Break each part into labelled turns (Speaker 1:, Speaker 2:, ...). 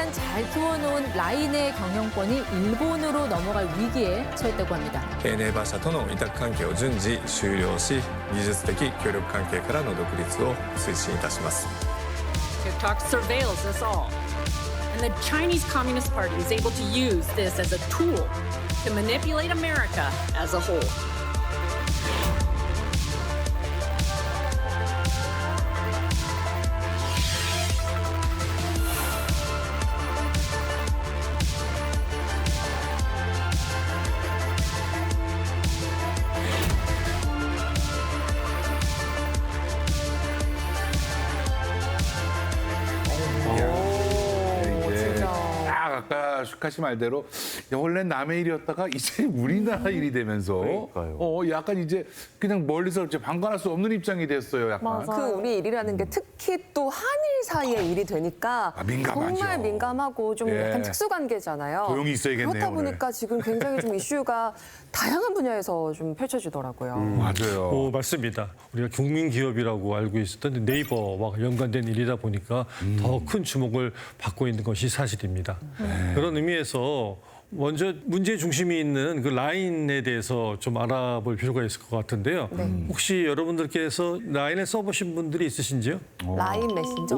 Speaker 1: 오랫동안 잘 키워놓은 라인의 경영권이 일본으로 넘어갈 위기에 처했다고 합니다.
Speaker 2: ネイバー社との委託関係を順次終了し、技術的協力関係からの独立を推進いたします。
Speaker 3: TikTok surveils us all. And the Chinese Communist Party is able to use this as a tool to manipulate America as a whole.
Speaker 4: 아까 슈카 씨 말대로 원래 남의 일이었다가 이제 우리나라 일이 되면서 약간 이제 그냥 멀리서 이제 방관할 수 없는 입장이 됐어요. 약간.
Speaker 5: 그 우리 일이라는 게 특히 또 한일 사이의 일이 되니까
Speaker 4: 민감하죠.
Speaker 5: 정말 민감하고 좀
Speaker 4: 예.
Speaker 5: 약간 특수관계잖아요.
Speaker 4: 조용히 있어야겠네요,
Speaker 5: 그렇다
Speaker 4: 오늘.
Speaker 5: 보니까 지금 굉장히 좀 이슈가 다양한 분야에서 좀 펼쳐지더라고요.
Speaker 4: 맞아요.
Speaker 6: 맞습니다. 우리가 국민 기업이라고 알고 있었던 네이버와 연관된 일이다 보니까 더 큰 주목을 받고 있는 것이 사실입니다. 그런 의미에서 먼저 문제 중심이 있는 그 라인에 대해서 좀 알아볼 필요가 있을 것 같은데요. 혹시 여러분들께서 라인을 써보신 분들이 있으신지요?
Speaker 5: 라인 메신저.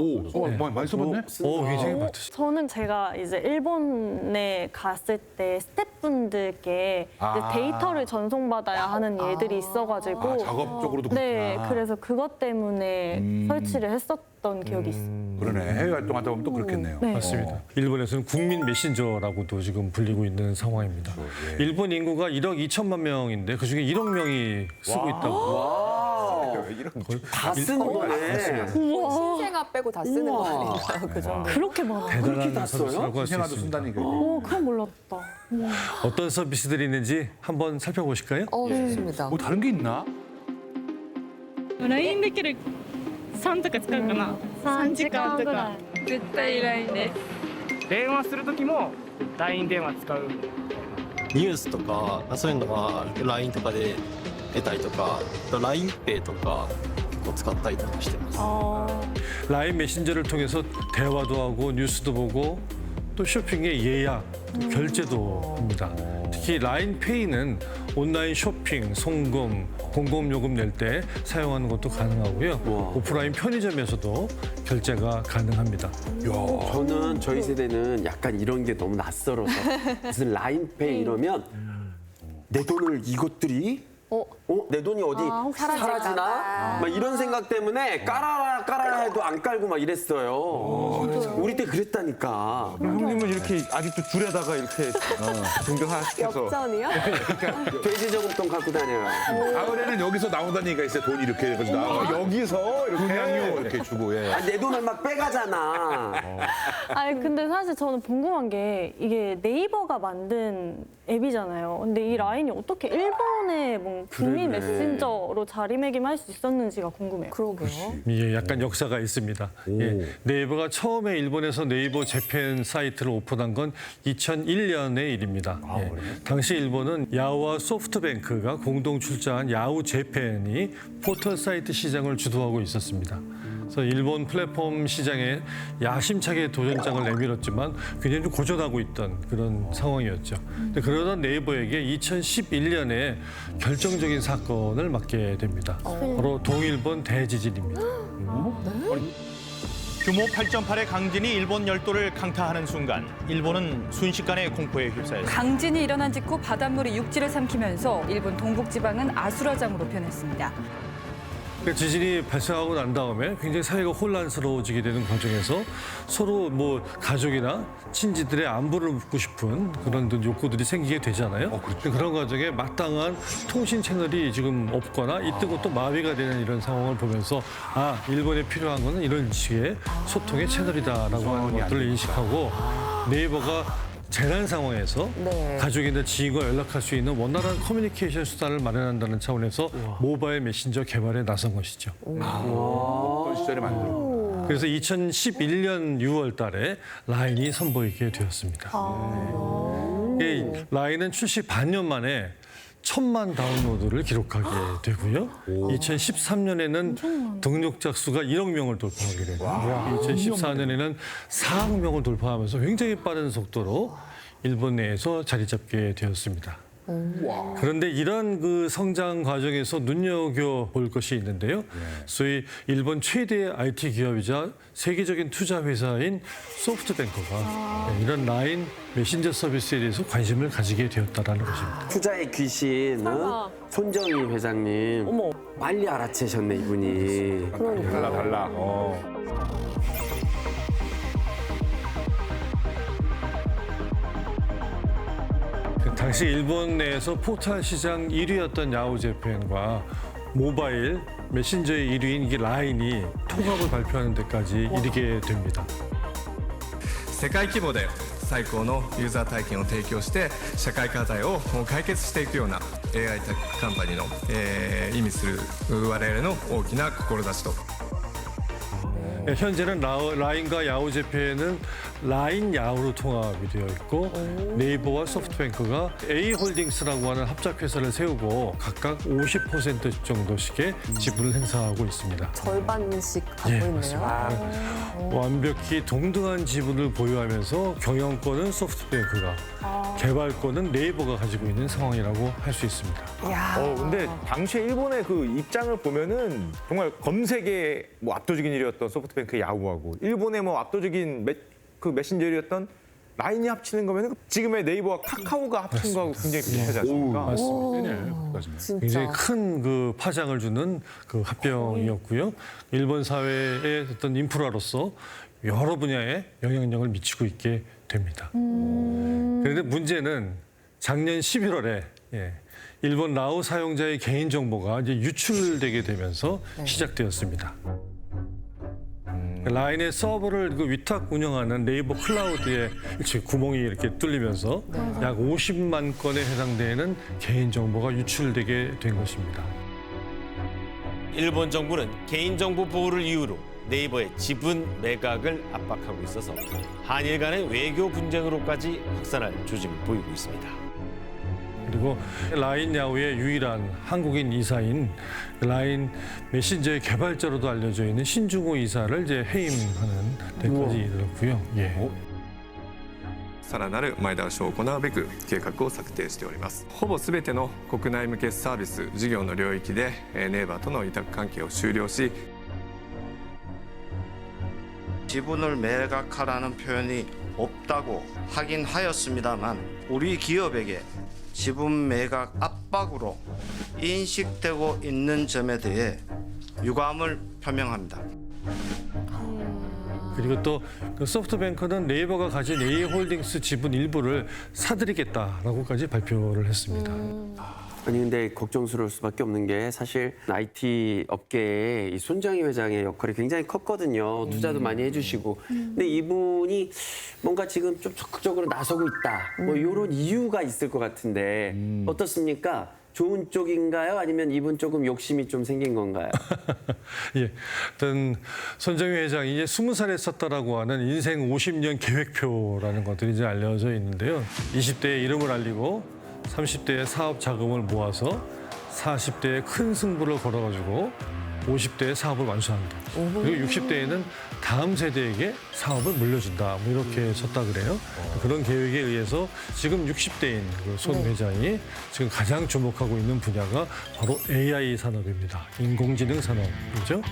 Speaker 4: 많이 써봤네?
Speaker 6: 굉장히 많으시죠.
Speaker 7: 저는 제가 이제 일본에 갔을 때 스태프분들께 이제 데이터를 전송받아야 하는 일들이 있어가지고
Speaker 4: 작업적으로도
Speaker 7: 네,
Speaker 4: 그렇구나.
Speaker 7: 그래서 그것 때문에 설치를 했었던 기억이 있어요.
Speaker 4: 그러네. 해외 활동하다 보면 또 그렇겠네요.
Speaker 7: 네.
Speaker 6: 맞습니다. 일본에서는 국민 메신저라고도 지금 불리고 있는 상황입니다. 일본 인구가 1억 2천만 명인데 그중에 1억 명이 쓰고 있다고.
Speaker 8: 다 쓰는 거네.
Speaker 5: 신생아 빼고 다 쓰는 거 아닌가요? 그 정도.
Speaker 7: 그렇게 많아요.
Speaker 6: 대단한
Speaker 8: 다 써요?
Speaker 6: 서비스라고 할 수
Speaker 4: 생활도
Speaker 6: 있습니다.
Speaker 4: 쓴다니까.
Speaker 7: 그럼 몰랐다.
Speaker 6: 어떤 서비스들이 있는지 한번 살펴보실까요?
Speaker 5: 좋습니다.
Speaker 4: 뭐 다른 게 있나?
Speaker 9: LINE できる3とか使うかな3時間とか絶対 LINE です電話する時も LINE 電話使う
Speaker 10: ニュースとかそういうのは LINE とかで得たりとか、LINEPay とか結構使ったりとかしてます。
Speaker 6: 라인 메신저를 통해서 대화도 하고 뉴스도 보고 또 쇼핑의 예약, 또 결제도 합니다. 특히 라인페이는 온라인 쇼핑, 송금, 공공요금 낼 때 사용하는 것도 가능하고요. 오프라인 편의점에서도 결제가 가능합니다.
Speaker 8: 저는 저희 세대는 약간 이런 게 너무 낯설어서 무슨 라인페이 이러면 내 돈을 이것들이 내 돈이 어디
Speaker 5: 혹시
Speaker 8: 사라지나?
Speaker 5: 사라질까
Speaker 8: 막 이런 생각 때문에 깔아라 해도 안 깔고 막 이랬어요. 우리 때 그랬다니까.
Speaker 11: 형님은 이렇게 아직도 줄에다가 이렇게 동경화시켜서
Speaker 5: 역전이요?
Speaker 8: 돼지 저금통 갖고 다녀요.
Speaker 4: 가을에는 여기서 나온다는 얘기가 있어요. 돈이 이렇게 해가지고 나와.
Speaker 11: 여기서 이렇게
Speaker 4: 분양료 이렇게 주고. 예.
Speaker 8: 내 돈을 막 빼가잖아.
Speaker 7: 아니 근데 사실 저는 궁금한 게 이게 네이버가 만든 앱이잖아요. 근데 이 라인이 어떻게 일본의 뭐 국민 메신저로 자리매김할 수 있었는지가 궁금해요.
Speaker 5: 그러게요.
Speaker 6: 예, 약간 역사가 있습니다. 예, 네이버가 처음에 일본에서 네이버 재팬 사이트를 오픈한 건 2001년의 일입니다. 예, 당시 일본은 야후와 소프트뱅크가 공동 출자한 야후 재팬이 포털 사이트 시장을 주도하고 있었습니다. 그래서 일본 플랫폼 시장에 야심차게 도전장을 내밀었지만 굉장히 좀 고전하고 있던 그런 상황이었죠. 근데 그러던 네이버에게 2011년에 결정적인 사건을 맡게 됩니다. 바로 동일본 대지진입니다.
Speaker 12: 규모 8.8의 강진이 일본 열도를 강타하는 순간 일본은 순식간에 공포에 휩싸였습니다.
Speaker 9: 강진이 일어난 직후 바닷물이 육지를 삼키면서 일본 동북지방은 아수라장으로 변했습니다.
Speaker 6: 그 지진이 발생하고 난 다음에 굉장히 사회가 혼란스러워지게 되는 과정에서 서로 뭐 가족이나 친지들의 안부를 묻고 싶은 그런 욕구들이 생기게 되잖아요. 그런 과정에 마땅한 통신 채널이 지금 없거나 있던 것도 마비가 되는 이런 상황을 보면서 일본에 필요한 거는 이런 식의 소통의 채널이다라고 하는 것들을 인식하고 네이버가 재난 상황에서 가족이나 지인과 연락할 수 있는 원활한 커뮤니케이션 수단을 마련한다는 차원에서 모바일 메신저 개발에 나선 것이죠.
Speaker 4: 어떤 시절에 만들어.
Speaker 6: 그래서 2011년 6월 달에 라인이 선보이게 되었습니다. 이 라인은 출시 반년 만에 1000만 다운로드를 기록하게 되고요. 2013년에는 등록자 수가 1억 명을 돌파하게 되고 2014년에는 4억 명을 돌파하면서 굉장히 빠른 속도로 일본 내에서 자리 잡게 되었습니다. 그런데 이런 그 성장 과정에서 눈여겨볼 것이 있는데요. 소위 일본 최대의 IT 기업이자 세계적인 투자 회사인 소프트뱅크가 이런 라인 메신저 서비스에 대해서 관심을 가지게 되었다라는 것입니다.
Speaker 8: 투자의 귀신, 손정희 회장님. 빨리 알아채셨네, 이분이.
Speaker 4: 달라.
Speaker 6: 당시 일본 내에서 포털 시장 1위였던 야후재팬과 모바일 메신저의 1위인 이 라인이 통합을 발표하는 데까지 이르게 됩니다.
Speaker 2: 世界規模で最高のユーザー体験を提供して社会課題を解決していくような AI カンパニーの、意味する我々の大きな志と
Speaker 6: 현재는 라인과 야후재팬은 라인 야후로 통합이 되어 있고 네이버와 소프트뱅크가 A홀딩스라고 하는 합작회사를 세우고 각각 50% 정도씩의 지분을 행사하고 있습니다.
Speaker 5: 절반씩 갖고
Speaker 6: 예,
Speaker 5: 있네요.
Speaker 6: 맞습니다. 완벽히 동등한 지분을 보유하면서 경영권은 소프트뱅크가 개발권은 네이버가 가지고 있는 상황이라고 할 수 있습니다.
Speaker 11: 근데 당시에 일본의 그 입장을 보면은 정말 검색에 뭐 압도적인 일이었던 소프트뱅크 야후하고 일본의 뭐 압도적인 메신저 일이었던 라인이 합치는 거면 지금의 네이버와 카카오가 합친 거하고 굉장히 비슷하지 않습니까?
Speaker 6: 맞습니다. 굉장히 큰 그 파장을 주는 그 합병이었고요. 일본 사회의 어떤 인프라로서 여러 분야에 영향력을 미치고 있게 됩니다. 그런데 문제는 작년 11월에 일본 라오 사용자의 개인 정보가 이제 유출되게 되면서 시작되었습니다. 라인의 서버를 그 위탁 운영하는 네이버 클라우드에 구멍이 이렇게 뚫리면서 약 50만 건에 해당되는 개인 정보가 유출되게 된 것입니다.
Speaker 13: 일본 정부는 개인정보 보호를 이유로 네이버의 지분 매각을 압박하고 있어서 한일 간의 외교 분쟁으로까지 확산할 조짐을 보이고 있습니다.
Speaker 6: 그리고 라인 야후의 유일한 한국인 이사인 라인 메신저의 개발자로도 알려져 있는 신중호 이사를 이제 해임하는 데까지 이르렀고요.
Speaker 2: さらなる前倒しを行うべく計画を策定しております。ほぼすべての国内向けサービス事業の領域でネイバーとの委託関係を終了し
Speaker 14: 지분을 매각하라는 표현이 없다고 하긴 하였습니다만 우리 기업에게 지분 매각 압박으로 인식되고 있는 점에 대해 유감을 표명합니다.
Speaker 6: 그리고 또 그 소프트뱅크는 네이버가 가진 A홀딩스 지분 일부를 사들이겠다라고까지 발표를 했습니다.
Speaker 8: 아니 근데 걱정스러울 수밖에 없는 게 사실 IT 업계에 이 손정희 회장의 역할이 굉장히 컸거든요. 투자도 많이 해주시고. 근데 이분이 뭔가 지금 좀 적극적으로 나서고 있다. 뭐 이런 이유가 있을 것 같은데 어떻습니까? 좋은 쪽인가요? 아니면 이분 조금 욕심이 좀 생긴 건가요?
Speaker 6: 예, 어떤 손정희 회장이 이제 20살에 썼다라고 하는 인생 50년 계획표라는 것들이 이제 알려져 있는데요. 20대에 이름을 알리고 30대에 사업 자금을 모아서 40대에 큰 승부를 걸어가지고 50대에 사업을 완수한다. 그리고 60대에는 다음 세대에게 사업을 물려준다. 뭐 이렇게 썼다 그래요. 그런 계획에 의해서 지금 60대인 그 손 회장이 지금 가장 주목하고 있는 분야가 바로 AI 산업입니다. 인공지능 산업이죠.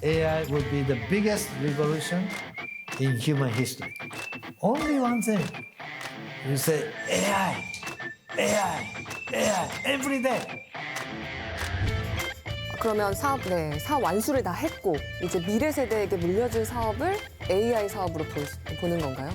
Speaker 15: AI will be the biggest revolution in human history. Only one thing. You say AI, AI, AI every day.
Speaker 5: 그러면 사업 완수를 다 했고 이제 미래 세대에게 물려줄 사업을 AI 사업으로 보는 건가요?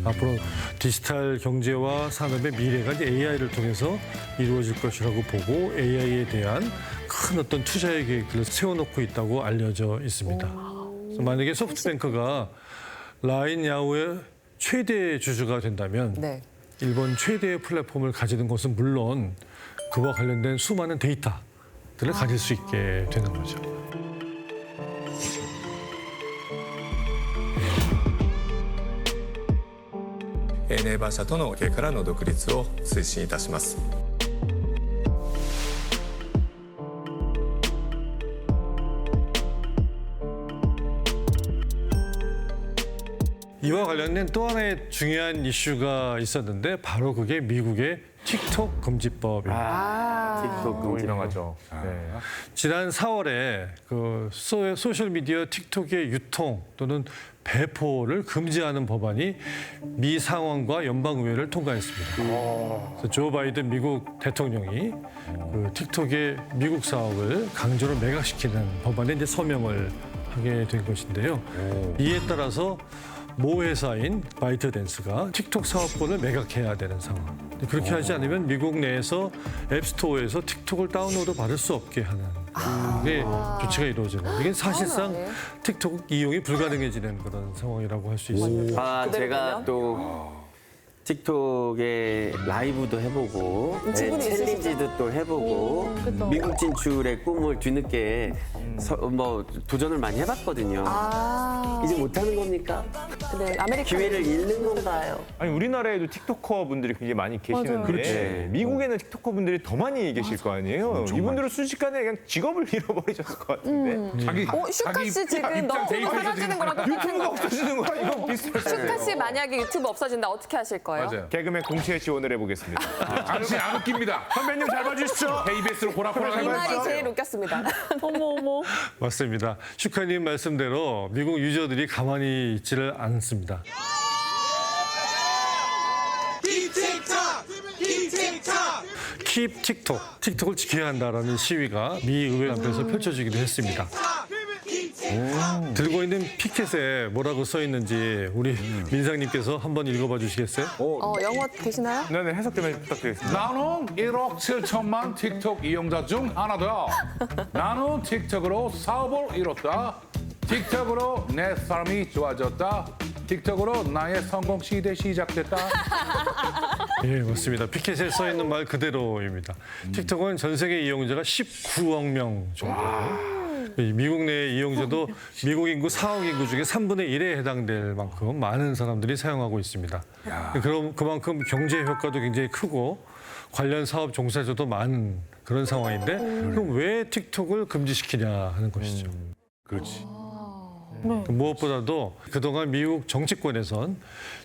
Speaker 6: 앞으로 디지털 경제와 산업의 미래가 이제 AI를 통해서 이루어질 것이라고 보고 AI에 대한 큰 어떤 투자의 계획들을 세워놓고 있다고 알려져 있습니다. 그래서 만약에 소프트뱅크가 라인 야후의 최대 주주가 된다면 일본 최대의 플랫폼을 가지는 것은 물론 그와 관련된 수많은 데이터들을 가질 수 있게 되는 거죠.
Speaker 2: ネイバー社との経営からの独立を推進いたします。
Speaker 6: 이와 관련된 또 하나의 중요한 이슈가 있었는데 바로 그게 미국의 틱톡 금지법입니다.
Speaker 8: 틱톡
Speaker 11: 너무 유명하죠.
Speaker 6: 지난 4월에 그 소셜 미디어 틱톡의 유통 또는 배포를 금지하는 법안이 미 상원과 연방의회를 통과했습니다. 그래서 조 바이든 미국 대통령이 그 틱톡의 미국 사업을 강제로 매각시키는 법안에 이제 서명을 하게 된 것인데요. 이에 따라서 모 회사인 바이트댄스가 틱톡 사업권을 매각해야 되는 상황. 그렇게 하지 않으면 미국 내에서 앱스토어에서 틱톡을 다운로드 받을 수 없게 하는 그게 조치가 이루어지는. 이게 사실상 틱톡 이용이 불가능해지는 그런 상황이라고 할 수 있습니다.
Speaker 8: 제가 또 틱톡에 라이브도 해보고 챌린지도 또 해보고 미국 진출의 꿈을 뒤늦게 도전을 많이 해봤거든요. 이제 못하는 겁니까?
Speaker 5: 네, 아메리카
Speaker 8: 기회를 잃는 건가요?
Speaker 11: 아니 우리나라에도 틱토커 분들이 굉장히 많이 계시는데 미국에는 틱토커 분들이 더 많이 계실 거 아니에요. 이분들은 순식간에 그냥 직업을 잃어버리셨을 것 같은데.
Speaker 5: 슈카 씨 지금 너무 사라지는 거랑
Speaker 11: 유튜브가 없어지는 거랑 이건 비슷해요.
Speaker 5: 슈카 씨 만약에 유튜브 없어진다 어떻게 하실 거예요?
Speaker 4: 맞아요.
Speaker 11: 개그맨 공채 지원을 해보겠습니다.
Speaker 4: 당신 안 웃깁니다.
Speaker 11: 선배님 잘 봐주십시오.
Speaker 4: KBS로 보라보라
Speaker 5: 이 말이 제일 웃겼습니다.
Speaker 7: 어머.
Speaker 6: 맞습니다. 슈카님 말씀대로 미국 유저들이 가만히 있지를 않습니다. Keep TikTok, 틱톡을 지켜야 한다라는 시위가 미 의회 앞에서 펼쳐지기도 했습니다. 들고 있는 피켓에 뭐라고 써 있는지 우리 민상님께서 한번 읽어봐 주시겠어요?
Speaker 5: 영어 되시나요?
Speaker 11: 네, 해석 좀 부탁드리겠습니다.
Speaker 4: 나는 1억 7천만 틱톡 이용자 중 하나다. 나는 틱톡으로 사업을 이뤘다. 틱톡으로 내 삶이 좋아졌다. 틱톡으로 나의 성공 시대 시작됐다.
Speaker 6: 예, 맞습니다. 피켓에 써 있는 말 그대로입니다. 틱톡은 전 세계 이용자가 19억 명 정도. 미국 내 이용자도 미국 인구 4억 인구 중에 3분의 1에 해당될 만큼 많은 사람들이 사용하고 있습니다. 그럼 그만큼 경제 효과도 굉장히 크고 관련 사업 종사자도 많은 그런 상황인데 그럼 왜 틱톡을 금지시키냐 하는 것이죠.
Speaker 4: 그렇지.
Speaker 6: 무엇보다도 그동안 미국 정치권에선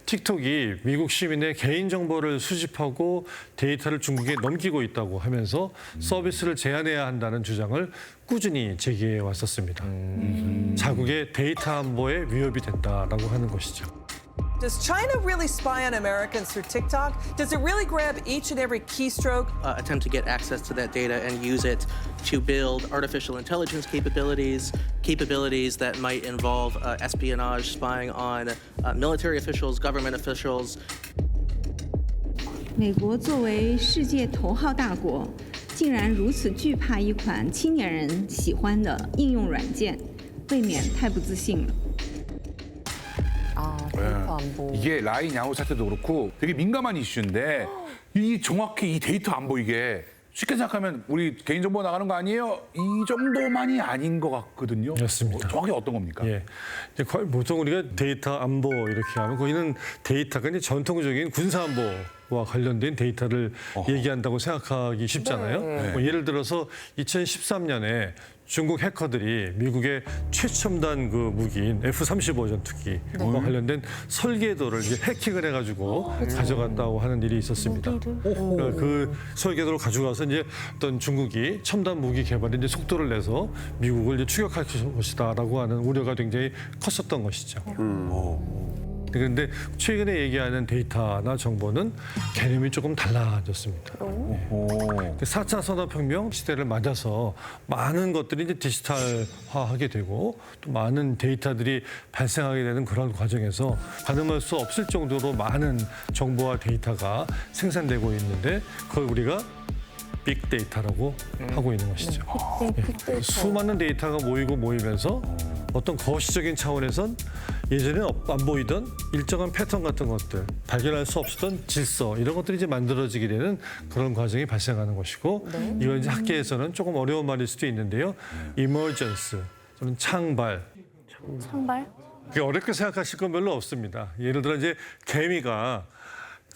Speaker 6: 틱톡이 미국 시민의 개인정보를 수집하고 데이터를 중국에 넘기고 있다고 하면서 서비스를 제한해야 한다는 주장을 꾸준히 제기해 왔었습니다. 자국의 데이터 안보에 위협이 된다라고 하는 것이죠.
Speaker 16: Does China really spy on Americans through TikTok? Does it really grab each and every keystroke?
Speaker 17: Attempt to get access to that data and use it to build artificial intelligence capabilities that might involve espionage, spying on military officials, government officials.
Speaker 18: 美国作为世界头号大国，竟然如此惧怕一款青年人喜欢的应用软件，未免太不自信了。
Speaker 5: 데이터 안보.
Speaker 4: 이게 라인 야후 사태도 그렇고 되게 민감한 이슈인데 이 정확히 이 데이터 안보 이게 쉽게 생각하면 우리 개인정보 나가는 거 아니에요? 이 정도만이 아닌 것 같거든요.
Speaker 6: 맞습니다.
Speaker 4: 정확히 어떤 겁니까?
Speaker 6: 예. 보통 우리가 데이터 안보 이렇게 하면 거기는 데이터가 이제 전통적인 군사 안보와 관련된 데이터를 얘기한다고 생각하기 쉽잖아요. 뭐 예를 들어서 2013년에 중국 해커들이 미국의 최첨단 그 무기인 F-35 전투기와 관련된 설계도를 이제 해킹을 해가지고 가져갔다고 하는 일이 있었습니다. 그 설계도를 가져가서 이제 어떤 중국이 첨단 무기 개발에 이제 속도를 내서 미국을 이제 추격할 것이다라고 하는 우려가 굉장히 컸었던 것이죠. 그런데 최근에 얘기하는 데이터나 정보는 개념이 조금 달라졌습니다. 4차 산업혁명 시대를 맞아서 많은 것들이 이제 디지털화하게 되고 또 많은 데이터들이 발생하게 되는 그런 과정에서 가늠할 수 없을 정도로 많은 정보와 데이터가 생산되고 있는데 그걸 우리가 빅데이터라고 하고 있는 것이죠. 수많은 데이터가 모이면서 어떤 거시적인 차원에선 예전에 안 보이던 일정한 패턴 같은 것들, 발견할 수 없었던 질서 이런 것들이 이제 만들어지게 되는 그런 과정이 발생하는 것이고 이건 이제 학계에서는 조금 어려운 말일 수도 있는데요. emergence, 또는 창발.
Speaker 7: 창발?
Speaker 6: 어렵게 생각하실 건 별로 없습니다. 예를 들어 이제 개미가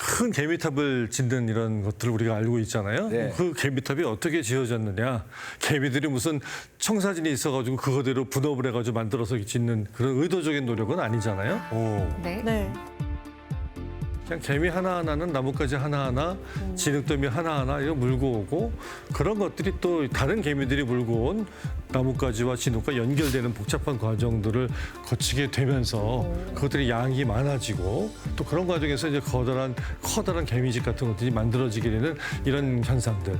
Speaker 6: 큰 개미탑을 짓는 이런 것들을 우리가 알고 있잖아요.
Speaker 4: 네.
Speaker 6: 그 개미탑이 어떻게 지어졌느냐. 개미들이 무슨 청사진이 있어가지고 그거대로 분업을 해가지고 만들어서 짓는 그런 의도적인 노력은 아니잖아요.
Speaker 5: 네.
Speaker 7: 네.
Speaker 6: 그냥 개미 하나하나는 나뭇가지 하나하나, 진흙더미 하나하나 이거 물고 오고 그런 것들이 또 다른 개미들이 물고 온 나뭇가지와 진흙과 연결되는 복잡한 과정들을 거치게 되면서 그것들이 양이 많아지고 또 그런 과정에서 이제 커다란 개미집 같은 것들이 만들어지게 되는 이런 현상들.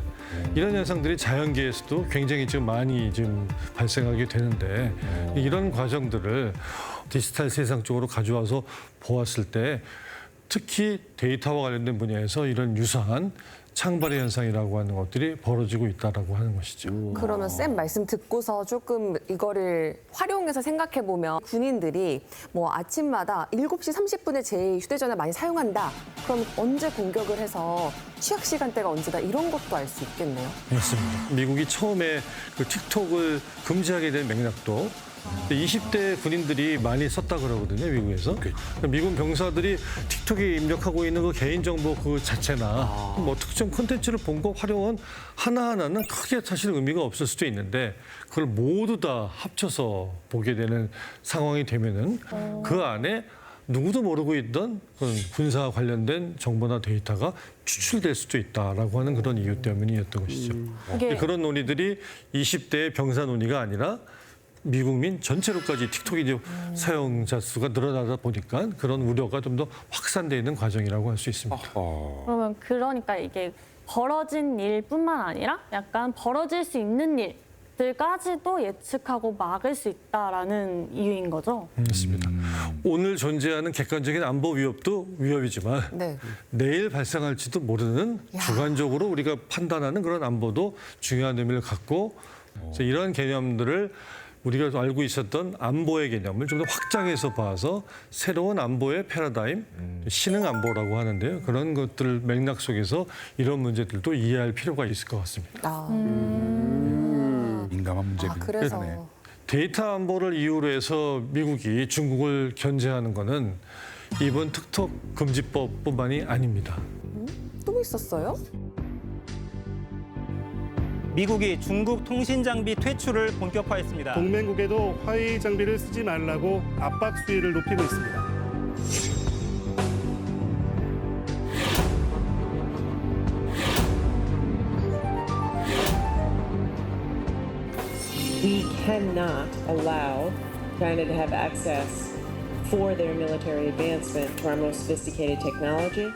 Speaker 6: 이런 현상들이 자연계에서도 굉장히 지금 많이 지금 발생하게 되는데 이런 과정들을 디지털 세상 쪽으로 가져와서 보았을 때 특히 데이터와 관련된 분야에서 이런 유사한 창발의 현상이라고 하는 것들이 벌어지고 있다라고 하는 것이죠.
Speaker 5: 그러면 쌤 말씀 듣고서 조금 이거를 활용해서 생각해 보면 군인들이 뭐 아침마다 7시 30분에 제 휴대전화 많이 사용한다. 그럼 언제 공격을 해서 취약 시간대가 언제다 이런 것도 알 수 있겠네요.
Speaker 6: 맞습니다. 미국이 처음에 그 틱톡을 금지하게 된 맥락도 20대 군인들이 많이 썼다 그러거든요, 미국에서. 미군 병사들이 틱톡에 입력하고 있는 그 개인정보 그 자체나 뭐 특정 콘텐츠를 본 거 활용은 하나하나는 크게 사실 의미가 없을 수도 있는데 그걸 모두 다 합쳐서 보게 되는 상황이 되면은 그 안에 누구도 모르고 있던 그런 군사와 관련된 정보나 데이터가 추출될 수도 있다라고 하는 그런 이유 때문이었던 것이죠. 그런 논의들이 20대의 병사 논의가 아니라 미국민 전체로까지 틱톡이 이제 사용자 수가 늘어나다 보니까 그런 우려가 좀 더 확산되어 있는 과정이라고 할 수 있습니다.
Speaker 7: 그러면 그러니까 이게 벌어진 일뿐만 아니라 약간 벌어질 수 있는 일들까지도 예측하고 막을 수 있다라는 이유인 거죠?
Speaker 6: 맞습니다. 오늘 존재하는 객관적인 안보 위협도 위협이지만 내일 발생할지도 모르는 주관적으로 우리가 판단하는 그런 안보도 중요한 의미를 갖고 그래서 이런 개념들을 우리가 알고 있었던 안보의 개념을 좀 더 확장해서 봐서 새로운 안보의 패러다임, 신흥 안보라고 하는데요. 그런 것들 맥락 속에서 이런 문제들도 이해할 필요가 있을 것 같습니다.
Speaker 4: 민감한 문제군요.
Speaker 5: 그래서
Speaker 6: 데이터 안보를 이유로 해서 미국이 중국을 견제하는 거는 이번 틱톡 금지법뿐만이 아닙니다.
Speaker 5: 또 있었어요?
Speaker 19: 미국이 중국 통신 장비 퇴출을 본격화했습니다.
Speaker 20: 동맹국에도 화웨이 장비를 쓰지 말라고 압박 수위를 높이고 있습니다.
Speaker 21: We cannot allow China to have access for their military advancement to our most sophisticated technology.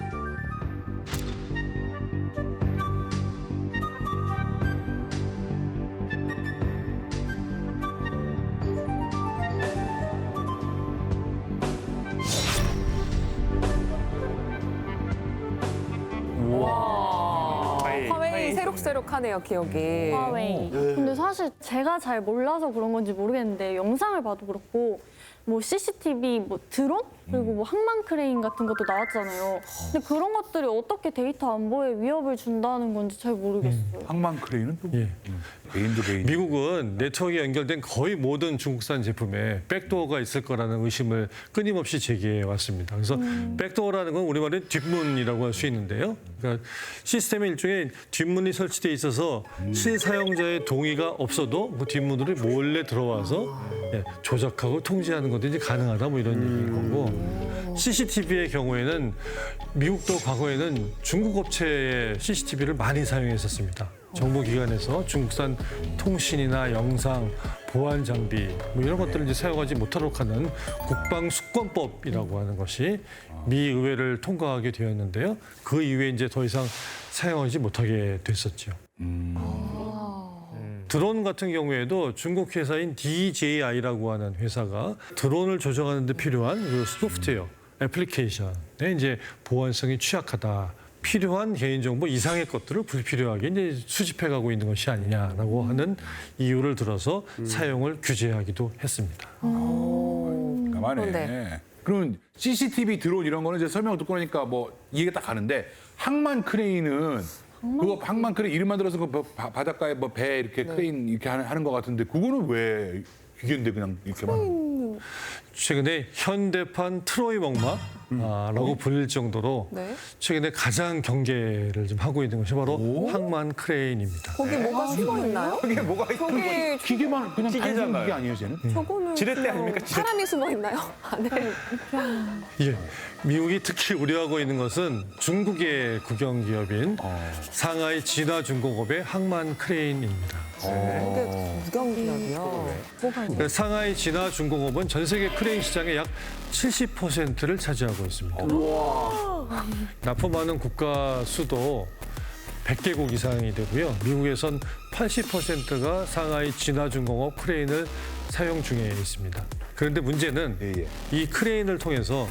Speaker 5: 화웨이 새록새록하네요, 기억이.
Speaker 7: 화웨이. 근데 사실 제가 잘 몰라서 그런 건지 모르겠는데 영상을 봐도 그렇고 뭐 CCTV, 뭐 드론 그리고 뭐 항만 크레인 같은 것도 나왔잖아요. 근데 그런 것들이 어떻게 데이터 안보에 위협을 준다는 건지 잘 모르겠어요.
Speaker 4: 항만 크레인은 또 개인도 개인.
Speaker 6: 미국은 네트워크에 연결된 거의 모든 중국산 제품에 백도어가 있을 거라는 의심을 끊임없이 제기해 왔습니다. 그래서 백도어라는 건 우리말에 뒷문이라고 할 수 있는데요. 그러니까 시스템의 일종의 뒷문이 설치돼 있어서 실사용자의 동의가 없어도 그 뒷문으로 몰래 들어와서 조작하고 통제하는 것도 이제 가능하다 뭐 이런 얘기인 거고. CCTV의 경우에는 미국도 과거에는 중국 업체의 CCTV를 많이 사용했었습니다. 정보기관에서 중국산 통신이나 영상, 보안 장비 뭐 이런 것들을 이제 사용하지 못하도록 하는 국방수권법이라고 하는 것이 미 의회를 통과하게 되었는데요. 그 이후에 이제 더 이상 사용하지 못하게 됐었죠. 드론 같은 경우에도 중국 회사인 DJI라고 하는 회사가 드론을 조정하는 데 필요한 그 소프트웨어, 애플리케이션에 이제 보안성이 취약하다. 필요한 개인정보 이상의 것들을 불필요하게 이제 수집해가고 있는 것이 아니냐라고 하는 이유를 들어서 사용을 규제하기도 했습니다.
Speaker 4: 가만해. 그럼 CCTV 드론 이런 거는 이제 설명을 듣고 나니까 뭐 이해가 딱 가는데 항만 크레인은 그거 항만 크레인 이름만 들어서 그 바닷가에 뭐 배 이렇게 크레인 이렇게 하는 거 같은데 그거는 왜 규제인데 그냥 이렇게만?
Speaker 6: 최근에 현대판 트로이 목마라고 불릴 정도로
Speaker 5: 네.
Speaker 6: 최근에 가장 경계를 좀 하고 있는 것이 바로 항만 크레인입니다.
Speaker 5: 거기 뭐가 숨어 있나요?
Speaker 11: 그게 뭐가 있는
Speaker 5: 저기
Speaker 11: 거지?
Speaker 4: 기계만 그냥 단순
Speaker 11: 기계잖아요.
Speaker 4: 기계 아니에요, 쟤는?
Speaker 5: 저거는
Speaker 11: 지렛대
Speaker 5: 그냥
Speaker 11: 아닙니까? 지렛대.
Speaker 5: 사람이 숨어 있나요? 안에.
Speaker 6: 예, 미국이 특히 우려하고 있는 것은 중국의 국영 기업인 상하이 진화중공업의 항만 크레인입니다.
Speaker 5: 이게 무경 기업이요.
Speaker 6: 그래서 상하이 진화중공업은 전 세계 크레인 시장의 약 70%를 차지하고 있습니다. 납품하는 국가 수도 100개국 이상이 되고요. 미국에선 80%가 상하이 진화중공업 크레인을 사용 중에 있습니다. 그런데 문제는 이 크레인을 통해서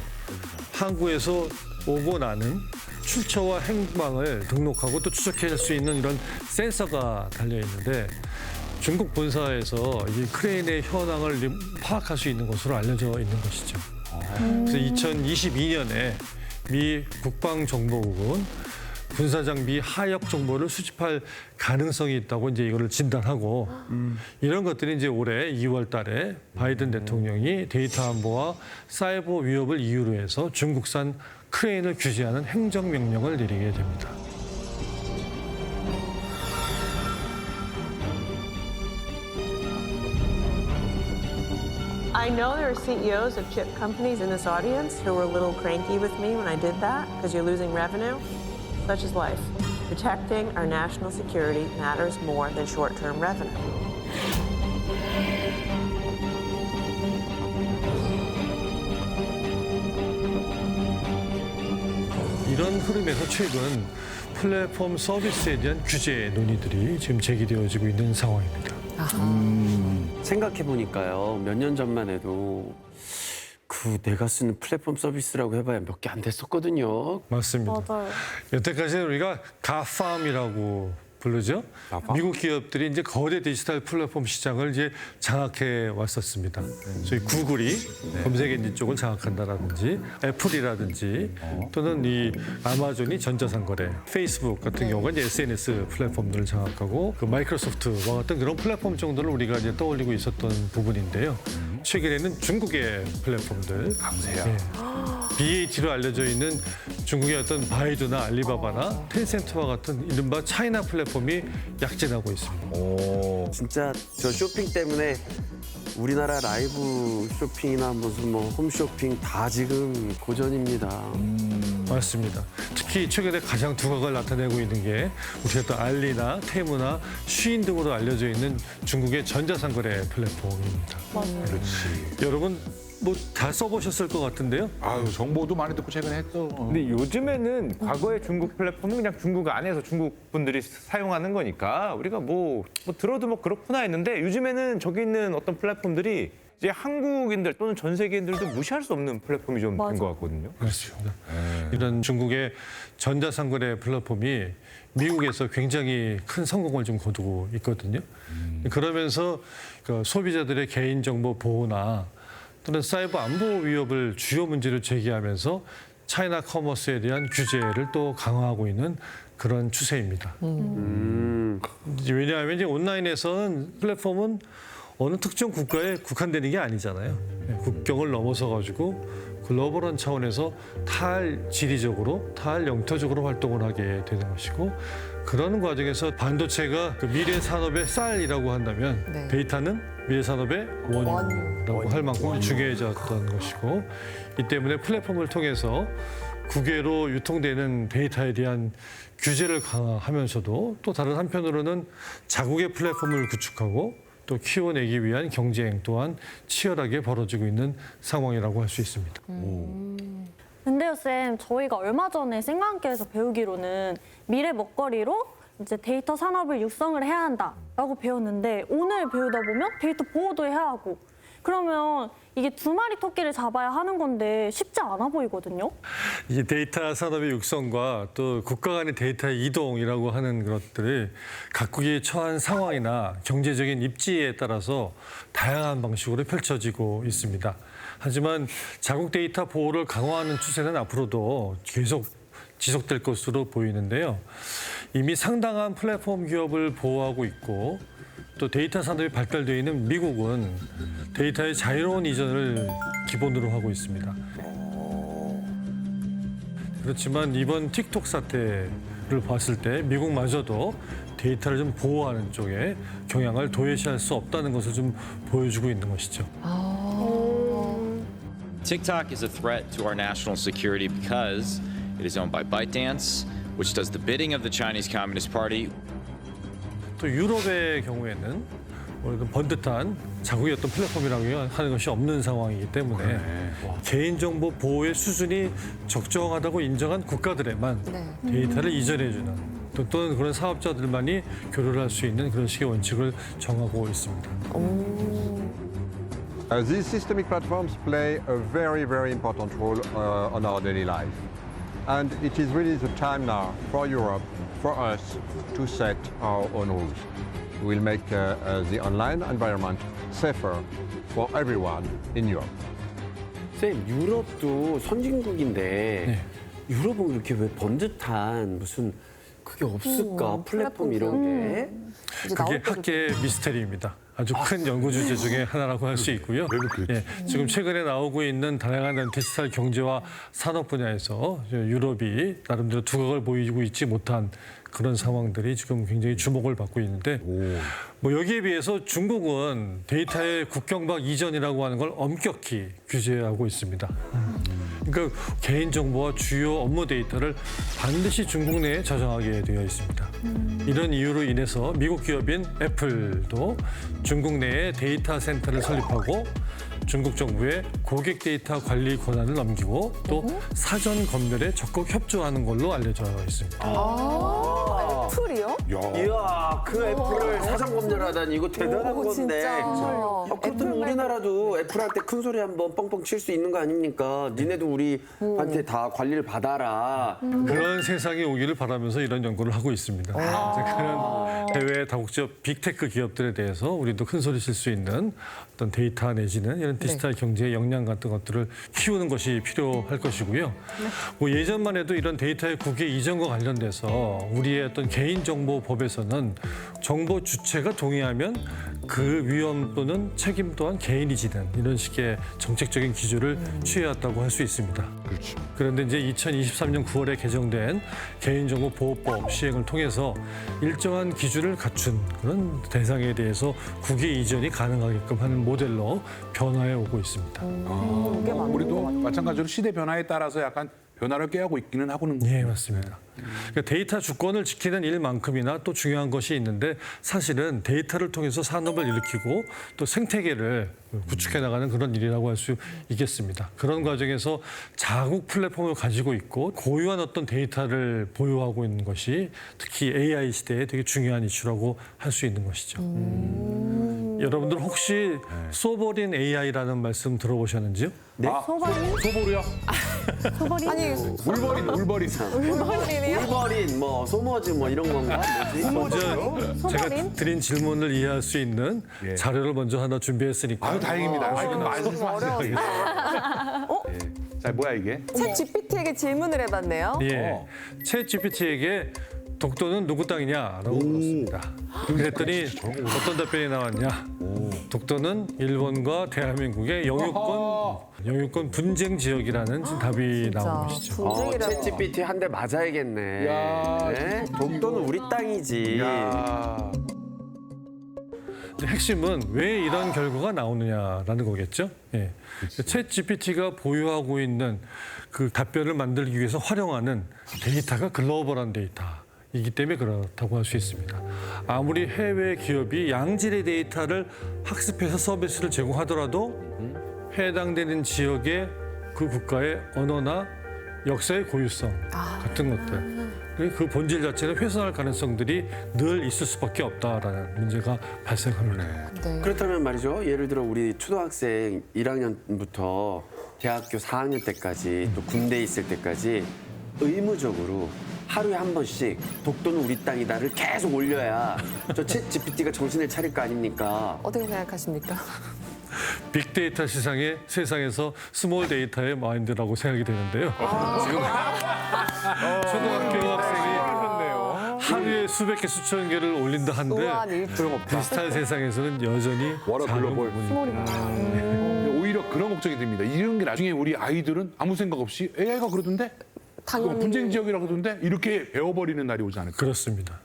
Speaker 6: 항구에서 오고 나는 출처와 행방을 등록하고 또 추적할 수 있는 이런 센서가 달려 있는데 중국 본사에서 이 크레인의 현황을 파악할 수 있는 것으로 알려져 있는 것이죠. 그래서 2022년에 미 국방정보국은 군사장비 하역 정보를 수집할 가능성이 있다고 이제 이거를 진단하고 이런 것들이 이제 올해 2월 달에 바이든 대통령이 데이터 안보와 사이버 위협을 이유로 해서 중국산 크레인을 규제하는 행정명령을 내리게 됩니다.
Speaker 21: I know there are CEOs of chip companies in this audience who were a little cranky with me when I did that because you're losing revenue. Such is life. Protecting our national security matters more than short-term revenue.
Speaker 6: 이런 흐름에서 최근 플랫폼 서비스에 대한 규제 논의들이 지금 제기되어지고 있는 상황입니다.
Speaker 8: 생각해 보니까요. 몇 년 전만 해도 내가 쓰는 플랫폼 서비스라고 해봐야 몇 개 안 됐었거든요.
Speaker 6: 맞습니다.
Speaker 7: 맞아요.
Speaker 6: 여태까지는 우리가 가팜이라고 부르죠. 미국 기업들이 이제 거대 디지털 플랫폼 시장을 이제 장악해 왔었습니다. 저희 구글이 검색 엔진 쪽을 장악한다라든지 애플이라든지 또는 이 아마존이 전자상거래, 페이스북 같은 경우가 이제 SNS 플랫폼들을 장악하고 그 마이크로소프트와 같은 그런 플랫폼 정도를 우리가 이제 떠올리고 있었던 부분인데요. 최근에는 중국의 플랫폼들
Speaker 4: 강세야.
Speaker 6: BAT로 알려져 있는 중국의 어떤 바이두나 알리바바나 텐센트와 같은 이른바 차이나 플랫폼이 약진하고 있습니다.
Speaker 8: 진짜 저 쇼핑 때문에 우리나라 라이브 쇼핑이나 무슨 뭐 홈쇼핑 다 지금 고전입니다.
Speaker 6: 맞습니다. 특히 최근에 가장 두각을 나타내고 있는 게 우리가 또 알리나 테무나 쉬인 등으로 알려져 있는 중국의 전자상거래 플랫폼입니다.
Speaker 4: 그렇지.
Speaker 6: 여러분 뭐 다 써보셨을 것 같은데요?
Speaker 4: 아유, 정보도 많이 듣고 최근에 했어.
Speaker 11: 근데 요즘에는 과거의 중국 플랫폼은 그냥 중국 안에서 중국 분들이 사용하는 거니까 우리가 뭐 들어도 뭐 그렇구나 했는데 요즘에는 저기 있는 어떤 플랫폼들이 이제 한국인들 또는 전 세계인들도 무시할 수 없는 플랫폼이 좀 된 것 같거든요.
Speaker 6: 그렇습니다. 이런 중국의 전자상거래 플랫폼이 미국에서 굉장히 큰 성공을 좀 거두고 있거든요. 그러면서 그 소비자들의 개인정보 보호나 또는 사이버 안보 위협을 주요 문제로 제기하면서 차이나 커머스에 대한 규제를 또 강화하고 있는 그런 추세입니다. 왜냐하면 이제 온라인에서는 플랫폼은 어느 특정 국가에 국한되는 게 아니잖아요. 국경을 넘어서 가지고 글로벌한 차원에서 탈지리적으로, 탈영토적으로 활동을 하게 되는 것이고 그러는 과정에서 반도체가 그 미래 산업의 쌀이라고 한다면 데이터는 미래 산업의 원이라고 할 만큼 중요해졌던 것이고 이 때문에 플랫폼을 통해서 국외로 유통되는 데이터에 대한 규제를 강화하면서도 또 다른 한편으로는 자국의 플랫폼을 구축하고 또 키워내기 위한 경쟁 또한 치열하게 벌어지고 있는 상황이라고 할 수 있습니다.
Speaker 7: 근데요, 쌤, 저희가 얼마 전에 생각학교에서 배우기로는 미래 먹거리로 이제 데이터 산업을 육성을 해야 한다라고 배웠는데 오늘 배우다 보면 데이터 보호도 해야 하고 그러면 이게 두 마리 토끼를 잡아야 하는 건데 쉽지 않아 보이거든요.
Speaker 6: 이 데이터 산업의 육성과 또 국가 간의 데이터 이동이라고 하는 것들이 각국이 처한 상황이나 경제적인 입지에 따라서 다양한 방식으로 펼쳐지고 있습니다. 하지만 자국 데이터 보호를 강화하는 추세는 앞으로도 계속 지속될 것으로 보이는데요. 이미 상당한 플랫폼 기업을 보호하고 있고 또 데이터 산업이 발달되어 있는 미국은 데이터의 자유로운 이전을 기본으로 하고 있습니다. 그렇지만 이번 틱톡 사태를 봤을 때 미국마저도 데이터를 좀 보호하는 쪽에 경향을 도외시할 수 없다는 것을 좀 보여주고 있는 것이죠.
Speaker 1: TikTok is a threat to our national security because it is owned by ByteDance, which does the bidding of the Chinese Communist Party.
Speaker 6: 또 유럽의 경우에는 번듯한 자국의 어떤 플랫폼이라고 하는 것이 없는 상황이기 때문에 개인정보 보호의 수준이 적정하다고 인정한 국가들에만 데이터를 이전해주는 또는 그런 사업자들만이 교류를 할 수 있는 그런 식의 원칙을 정하고 있습니다.
Speaker 22: These systemic platforms play a very, very important role on our daily life. And it is really the time now for Europe, for us, to set our own rules. We'll make the online environment safer for everyone in Europe.
Speaker 8: 쌤, 유럽도 선진국인데 유럽은 그렇게 왜 번듯한 무슨 그게 없을까? 플랫폼 이런 게.
Speaker 6: 그게 학계의 미스테리입니다. 아주 큰 연구 주제 중에 하나라고 할 수 있고요. 예, 지금 최근에 나오고 있는 다양한 디지털 경제와 산업 분야에서 유럽이 나름대로 두각을 보이고 있지 못한 그런 상황들이 지금 굉장히 주목을 받고 있는데 뭐 여기에 비해서 중국은 데이터의 국경박 이전이라고 하는 걸 엄격히 규제하고 있습니다. 그러니까 개인정보와 주요 업무 데이터를 반드시 중국 내에 저장하게 되어 있습니다. 이런 이유로 인해서 미국 기업인 애플도 중국 내에 데이터 센터를 설립하고 중국 정부에 고객 데이터 관리 권한을 넘기고 또 사전 검열에 적극 협조하는 걸로 알려져 있습니다.
Speaker 5: 애플이요?
Speaker 8: 이야, 그 애플을 사전 검열하다니 이거 대단한 건데. 그렇다면 우리나라도 애플한테 큰 소리 한번 뻥뻥 칠 수 있는 거 아닙니까? 니네도 우리한테 다 관리를 받아라.
Speaker 6: 그런 세상이 오기를 바라면서 이런 연구를 하고 있습니다. 그런 해외 다국적 빅테크 기업들에 대해서 우리도 큰 소리 칠 수 있는 어떤 데이터 내지는 이런 디지털 경제의 역량 같은 것들을 키우는 것이 필요할 것이고요. 뭐 예전만 해도 이런 데이터의 국외 이전과 관련돼서 우리의 어떤 개인정보법에서는 정보 주체가 동의하면 그 위험 또는 책임 또한 개인이 지는 이런 식의 정책적인 기조를 취해왔다고 할 수 있습니다.
Speaker 22: 그렇죠.
Speaker 6: 그런데 이제 2023년 9월에 개정된 개인정보보호법 시행을 통해서 일정한 기준을 갖춘 그런 대상에 대해서 국외 이전이 가능하게끔 하는 모델로 변화해 오고 있습니다.
Speaker 4: 우리도 마찬가지로 시대 변화에 따라서 약간 변화를 꾀하고 있기는 하고는.
Speaker 6: 네, 맞습니다. 그러니까 데이터 주권을 지키는 일만큼이나 또 중요한 것이 있는데 사실은 데이터를 통해서 산업을 일으키고 또 생태계를 구축해 나가는 그런 일이라고 할 수 있겠습니다. 그런 과정에서 자국 플랫폼을 가지고 있고 고유한 어떤 데이터를 보유하고 있는 것이 특히 AI 시대에 되게 중요한 이슈라고 할 수 있는 것이죠. 여러분들 혹시 소버린 AI라는 말씀 들어보셨는지요?
Speaker 8: 네?
Speaker 4: 소보루요?
Speaker 7: 소버린?
Speaker 5: 아니,
Speaker 4: 울버린.
Speaker 8: 울버린, 뭐 소머즈 뭐 이런 건가?
Speaker 6: 먼저 제가 드린 질문을 이해할 수 있는 자료를 먼저 하나 준비했으니까.
Speaker 4: 아유, 다행입니다. 말씀하세요. 자, 뭐야 이게?
Speaker 5: 챗 GPT에게 질문을 해봤네요.
Speaker 6: 예, 챗 GPT에게 독도는 누구 땅이냐라고 물었습니다. 그랬더니 어떤 답변이 나왔냐? 독도는 일본과 대한민국의 영유권 분쟁 지역이라는 답이 나온 것이죠.
Speaker 8: 챗 GPT 한 대 맞아야겠네. 네? 독도는 우리 땅이지.
Speaker 6: 핵심은 왜 이런 결과가 나오느냐라는 거겠죠. 예. 챗 GPT가 보유하고 있는 그 답변을 만들기 위해서 활용하는 데이터가 글로벌한 데이터이기 때문에 그렇다고 할 수 있습니다. 아무리 해외 기업이 양질의 데이터를 학습해서 서비스를 제공하더라도 해당되는 지역의 그 국가의 언어나 역사의 고유성 같은 것들. 그 본질 자체는 훼손할 가능성들이 늘 있을 수밖에 없다라는 문제가 발생합니다.
Speaker 8: 그렇다면 말이죠. 예를 들어 우리 초등학생 1학년부터 대학교 4학년 때까지 또 군대에 있을 때까지 의무적으로 하루에 한 번씩 독도는 우리 땅이다를 계속 올려야 저 챗 GPT가 정신을 차릴 거 아닙니까?
Speaker 5: 어떻게 생각하십니까?
Speaker 6: 빅데이터 세상에서 스몰 데이터의 마인드라고 생각이 되는데요. 지금 초등학교 학생이 하루에 수백 개, 수천 개를 올린다 한데 디지털 세상에서는 여전히 작은 부분입니다.
Speaker 4: 오히려 그런 걱정이 듭니다. 이런 게 나중에 우리 아이들은 아무 생각 없이 AI가 그러던데?
Speaker 5: 당연히.
Speaker 4: 분쟁 지역이라고 그러던데? 이렇게 배워버리는 날이 오지 않을까?
Speaker 6: 그렇습니다.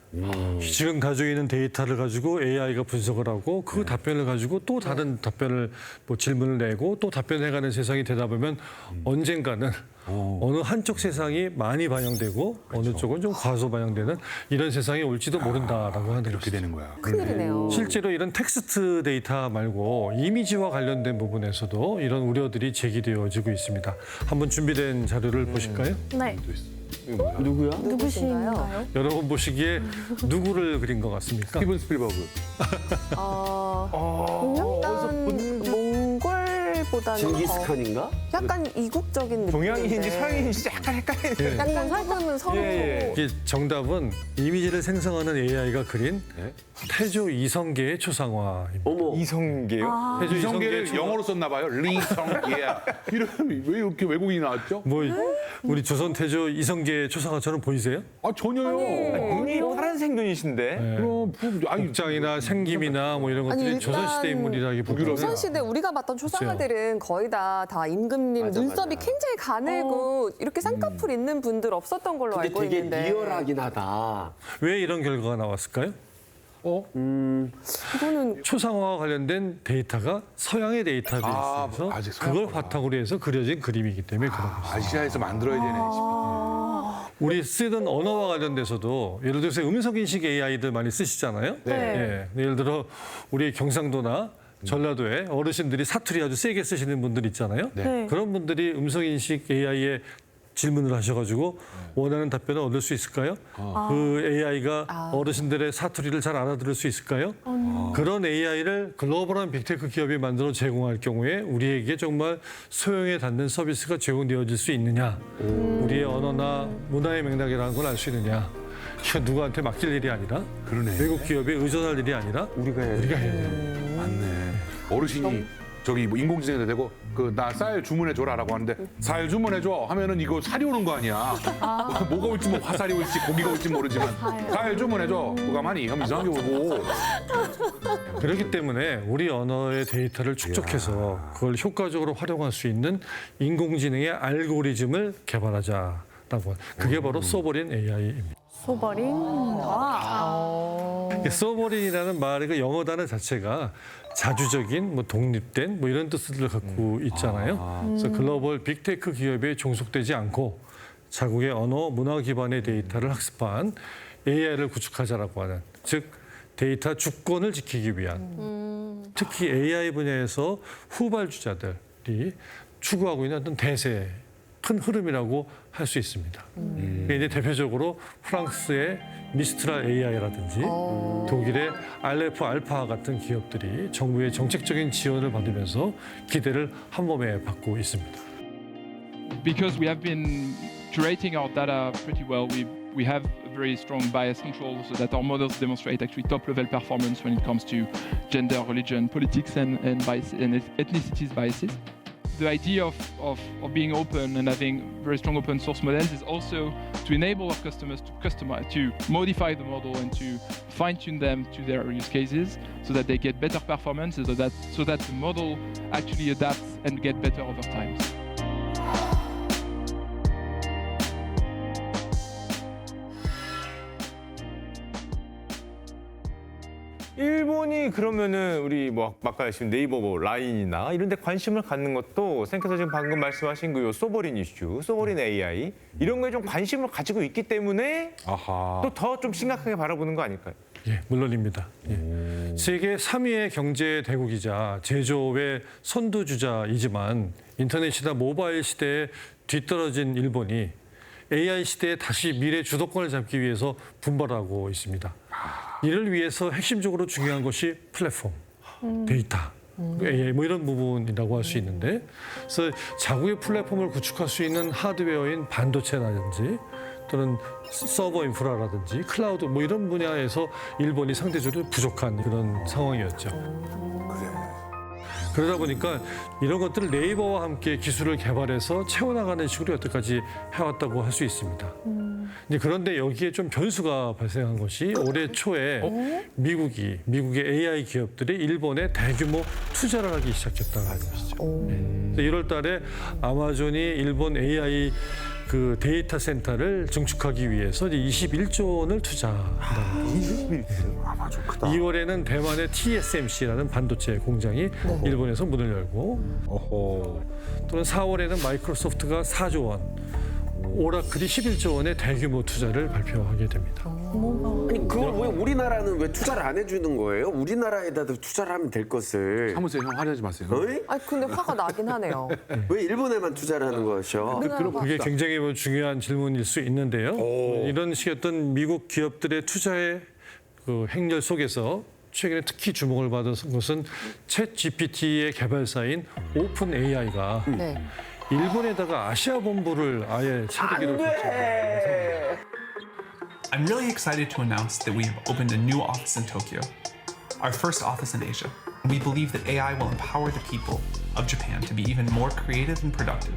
Speaker 6: 지금 가지고 있는 데이터를 가지고 AI가 분석을 하고 그 답변을 가지고 또 다른 답변을 뭐 질문을 내고 또 답변해가는 세상이 되다 보면 언젠가는 어느 한쪽 세상이 많이 반영되고 어느 쪽은 좀 과소 반영되는 이런 세상이 올지도 모른다라고 하는
Speaker 4: 이렇게 되는 거야.
Speaker 5: 큰일이네요.
Speaker 6: 실제로 이런 텍스트 데이터 말고 이미지와 관련된 부분에서도 이런 우려들이 제기되어지고 있습니다. 한번 준비된 자료를 보실까요?
Speaker 7: 네.
Speaker 8: 누구야?
Speaker 7: 누구신가요?
Speaker 6: 여러분 보시기에 누구를 그린 것 같습니까?
Speaker 4: 스티븐 스필버그.
Speaker 5: 약간 몽골보다는
Speaker 8: 징기스칸인가?
Speaker 5: 약간 이국적인 느낌.
Speaker 11: 동양인인지 서양인인지 약간 헷갈리는.
Speaker 5: 약간 살짝은 서로
Speaker 6: 이게 정답은 이미지를 생성하는 AI가 그린 태조 이성계의 초상화입니다.
Speaker 8: 어머.
Speaker 11: 이성계요?
Speaker 6: 태조
Speaker 4: 이성계를 영어로 썼나 봐요. 리성계. 이름이 왜 이렇게 외국인이 나왔죠?
Speaker 6: 뭐 우리 조선 태조 이성계의 초상화처럼 보이세요?
Speaker 4: 아 전혀요.
Speaker 11: 눈이 파란색 눈이신데.
Speaker 4: 그럼
Speaker 6: 복장이나 생김이나 뭐 이런 것들이
Speaker 5: 일단
Speaker 6: 조선시대 인물이라기보다는
Speaker 5: 조선시대 우리가 봤던 초상화들은 거의 다 임금님
Speaker 8: 맞아,
Speaker 5: 눈썹이
Speaker 8: 맞아.
Speaker 5: 굉장히 가늘고 이렇게 쌍꺼풀 있는 분들 없었던 걸로
Speaker 8: 근데
Speaker 5: 알고
Speaker 8: 되게
Speaker 5: 있는데
Speaker 8: 리얼하긴 하다.
Speaker 6: 왜 이런 결과가 나왔을까요?
Speaker 5: 이거는
Speaker 6: 초상화와 관련된 데이터가 서양의 데이터베이스에서
Speaker 4: 아직
Speaker 6: 그걸
Speaker 4: 서양화구나.
Speaker 6: 바탕으로 해서 그려진 그림이기 때문에 그런 거죠.
Speaker 4: 아시아에서 만들어야 되네.
Speaker 6: 우리 쓰던 언어와 관련돼서도 예를 들어서 음성인식 AI들 많이 쓰시잖아요.
Speaker 7: 네.
Speaker 6: 예. 예를 들어 우리 경상도나 전라도에 어르신들이 사투리 아주 세게 쓰시는 분들 있잖아요.
Speaker 7: 네.
Speaker 6: 그런 분들이 음성인식 AI에 질문을 하셔가지고 원하는 답변을 얻을 수 있을까요? 그 AI가 어르신들의 사투리를 잘 알아들을 수 있을까요? 그런 AI를 글로벌한 빅테크 기업이 만들어 제공할 경우에 우리에게 정말 소용에 닿는 서비스가 제공되어질 수 있느냐? 우리의 언어나 문화의 맥락이라는 걸 알 수 있느냐? 이건 누구한테 맡길 일이 아니라 외국 기업에 의존할 일이 아니라 우리가 해야 돼요.
Speaker 4: 맞네. 어르신이 저기 뭐 인공지능에다 대고 그 나 쌀 주문해 줘라라고 하는데 쌀 주문해 줘 하면은 이거 살이 오는 거 아니야. 뭐가 올지 뭐 화살이 올지 고기가 올지 모르지만 쌀 주문해 줘. 그거 많이 하면 이상하게 오고.
Speaker 6: 그렇기 때문에 우리 언어의 데이터를 축적해서 그걸 효과적으로 활용할 수 있는 인공지능의 알고리즘을 개발하자라고. 그게 바로 소버린 AI입니다.
Speaker 7: 소버린.
Speaker 6: 소버린이라는 말의 그 영어 단어 자체가 자주적인, 뭐 독립된, 뭐 이런 뜻을 갖고 있잖아요. 그래서 글로벌 빅테크 기업에 종속되지 않고 자국의 언어, 문화 기반의 데이터를 학습한 AI를 구축하자라고 하는, 즉 데이터 주권을 지키기 위한, 특히 AI 분야에서 후발주자들이 추구하고 있는 어떤 대세, 큰 흐름이라고 할 수 있습니다. 이제 대표적으로 프랑스의 미스트랄 AI라든지 독일의 알레프 알파 같은 기업들이 정부의 정책적인 지원을 받으면서 기대를 한 몸에 받고 있습니다.
Speaker 3: Because we have been curating our data pretty well, we have a very strong bias control so that our models demonstrate actually top-level performance when it comes to gender, religion, politics, and ethnicities biases. The idea of being open and having very strong open source models is also to enable our customers to customize, to modify the model and to fine-tune them to their use cases so that they get better performance, so that the model actually adapts and get better over time.
Speaker 11: 일본이 그러면은 우리 뭐 아까 지금 네이버 뭐 라인이나 이런 데 관심을 갖는 것도 선생님께서 지금 방금 말씀하신 그 소버린 이슈, 소버린 AI 이런 거에 좀 관심을 가지고 있기 때문에 또 더 좀 심각하게 바라보는 거 아닐까요?
Speaker 6: 예, 물론입니다. 예. 세계 3위의 경제 대국이자 제조업의 선두주자이지만 인터넷이나 모바일 시대에 뒤떨어진 일본이 AI 시대에 다시 미래 주도권을 잡기 위해서 분발하고 있습니다. 이를 위해서 핵심적으로 중요한 것이 플랫폼, 데이터, AI 뭐 이런 부분이라고 할 수 있는데, 그래서 자국의 플랫폼을 구축할 수 있는 하드웨어인 반도체라든지 또는 서버 인프라라든지 클라우드 뭐 이런 분야에서 일본이 상대적으로 부족한 그런 상황이었죠. 그러다 보니까 이런 것들을 네이버와 함께 기술을 개발해서 채워나가는 식으로 여태까지 해왔다고 할 수 있습니다. 이제 그런데 여기에 좀 변수가 발생한 것이 올해 초에 미국의 AI 기업들이 일본에 대규모 투자를 하기 시작했다는 것이죠. 1월 달에 아마존이 일본 AI 그 데이터 센터를 증축하기 위해서 이제 21조 원을 투자한다는 거죠.
Speaker 11: 아마존 크다.
Speaker 6: 2월에는 대만의 TSMC라는 반도체 공장이 일본에서 문을 열고 또는 4월에는 마이크로소프트가 4조 원, 오라클이 11조 원의 대규모 투자를 발표하게 됩니다.
Speaker 8: 아니 그걸 왜 우리나라는 왜 투자를 안 해주는 거예요? 우리나라에다도 투자를 하면 될 것을.
Speaker 4: 참으세요, 형 화내지 마세요.
Speaker 5: 아니 근데 화가 나긴 하네요.
Speaker 8: 왜 일본에만 투자를 하는 것이요?
Speaker 6: 그게 굉장히 중요한 질문일 수 있는데요. 이런 식의 어떤 미국 기업들의 투자의 그 행렬 속에서 최근에 특히 주목을 받은 것은 챗 GPT의 개발사인 오픈 AI가
Speaker 5: 네.
Speaker 6: 일본에다가 아시아 본부를 아예 차리기로 결정했습니다.
Speaker 10: I'm really excited to announce that we have opened a new office in Tokyo, our first office in Asia. We believe that AI will empower the people of Japan to be even more creative and productive,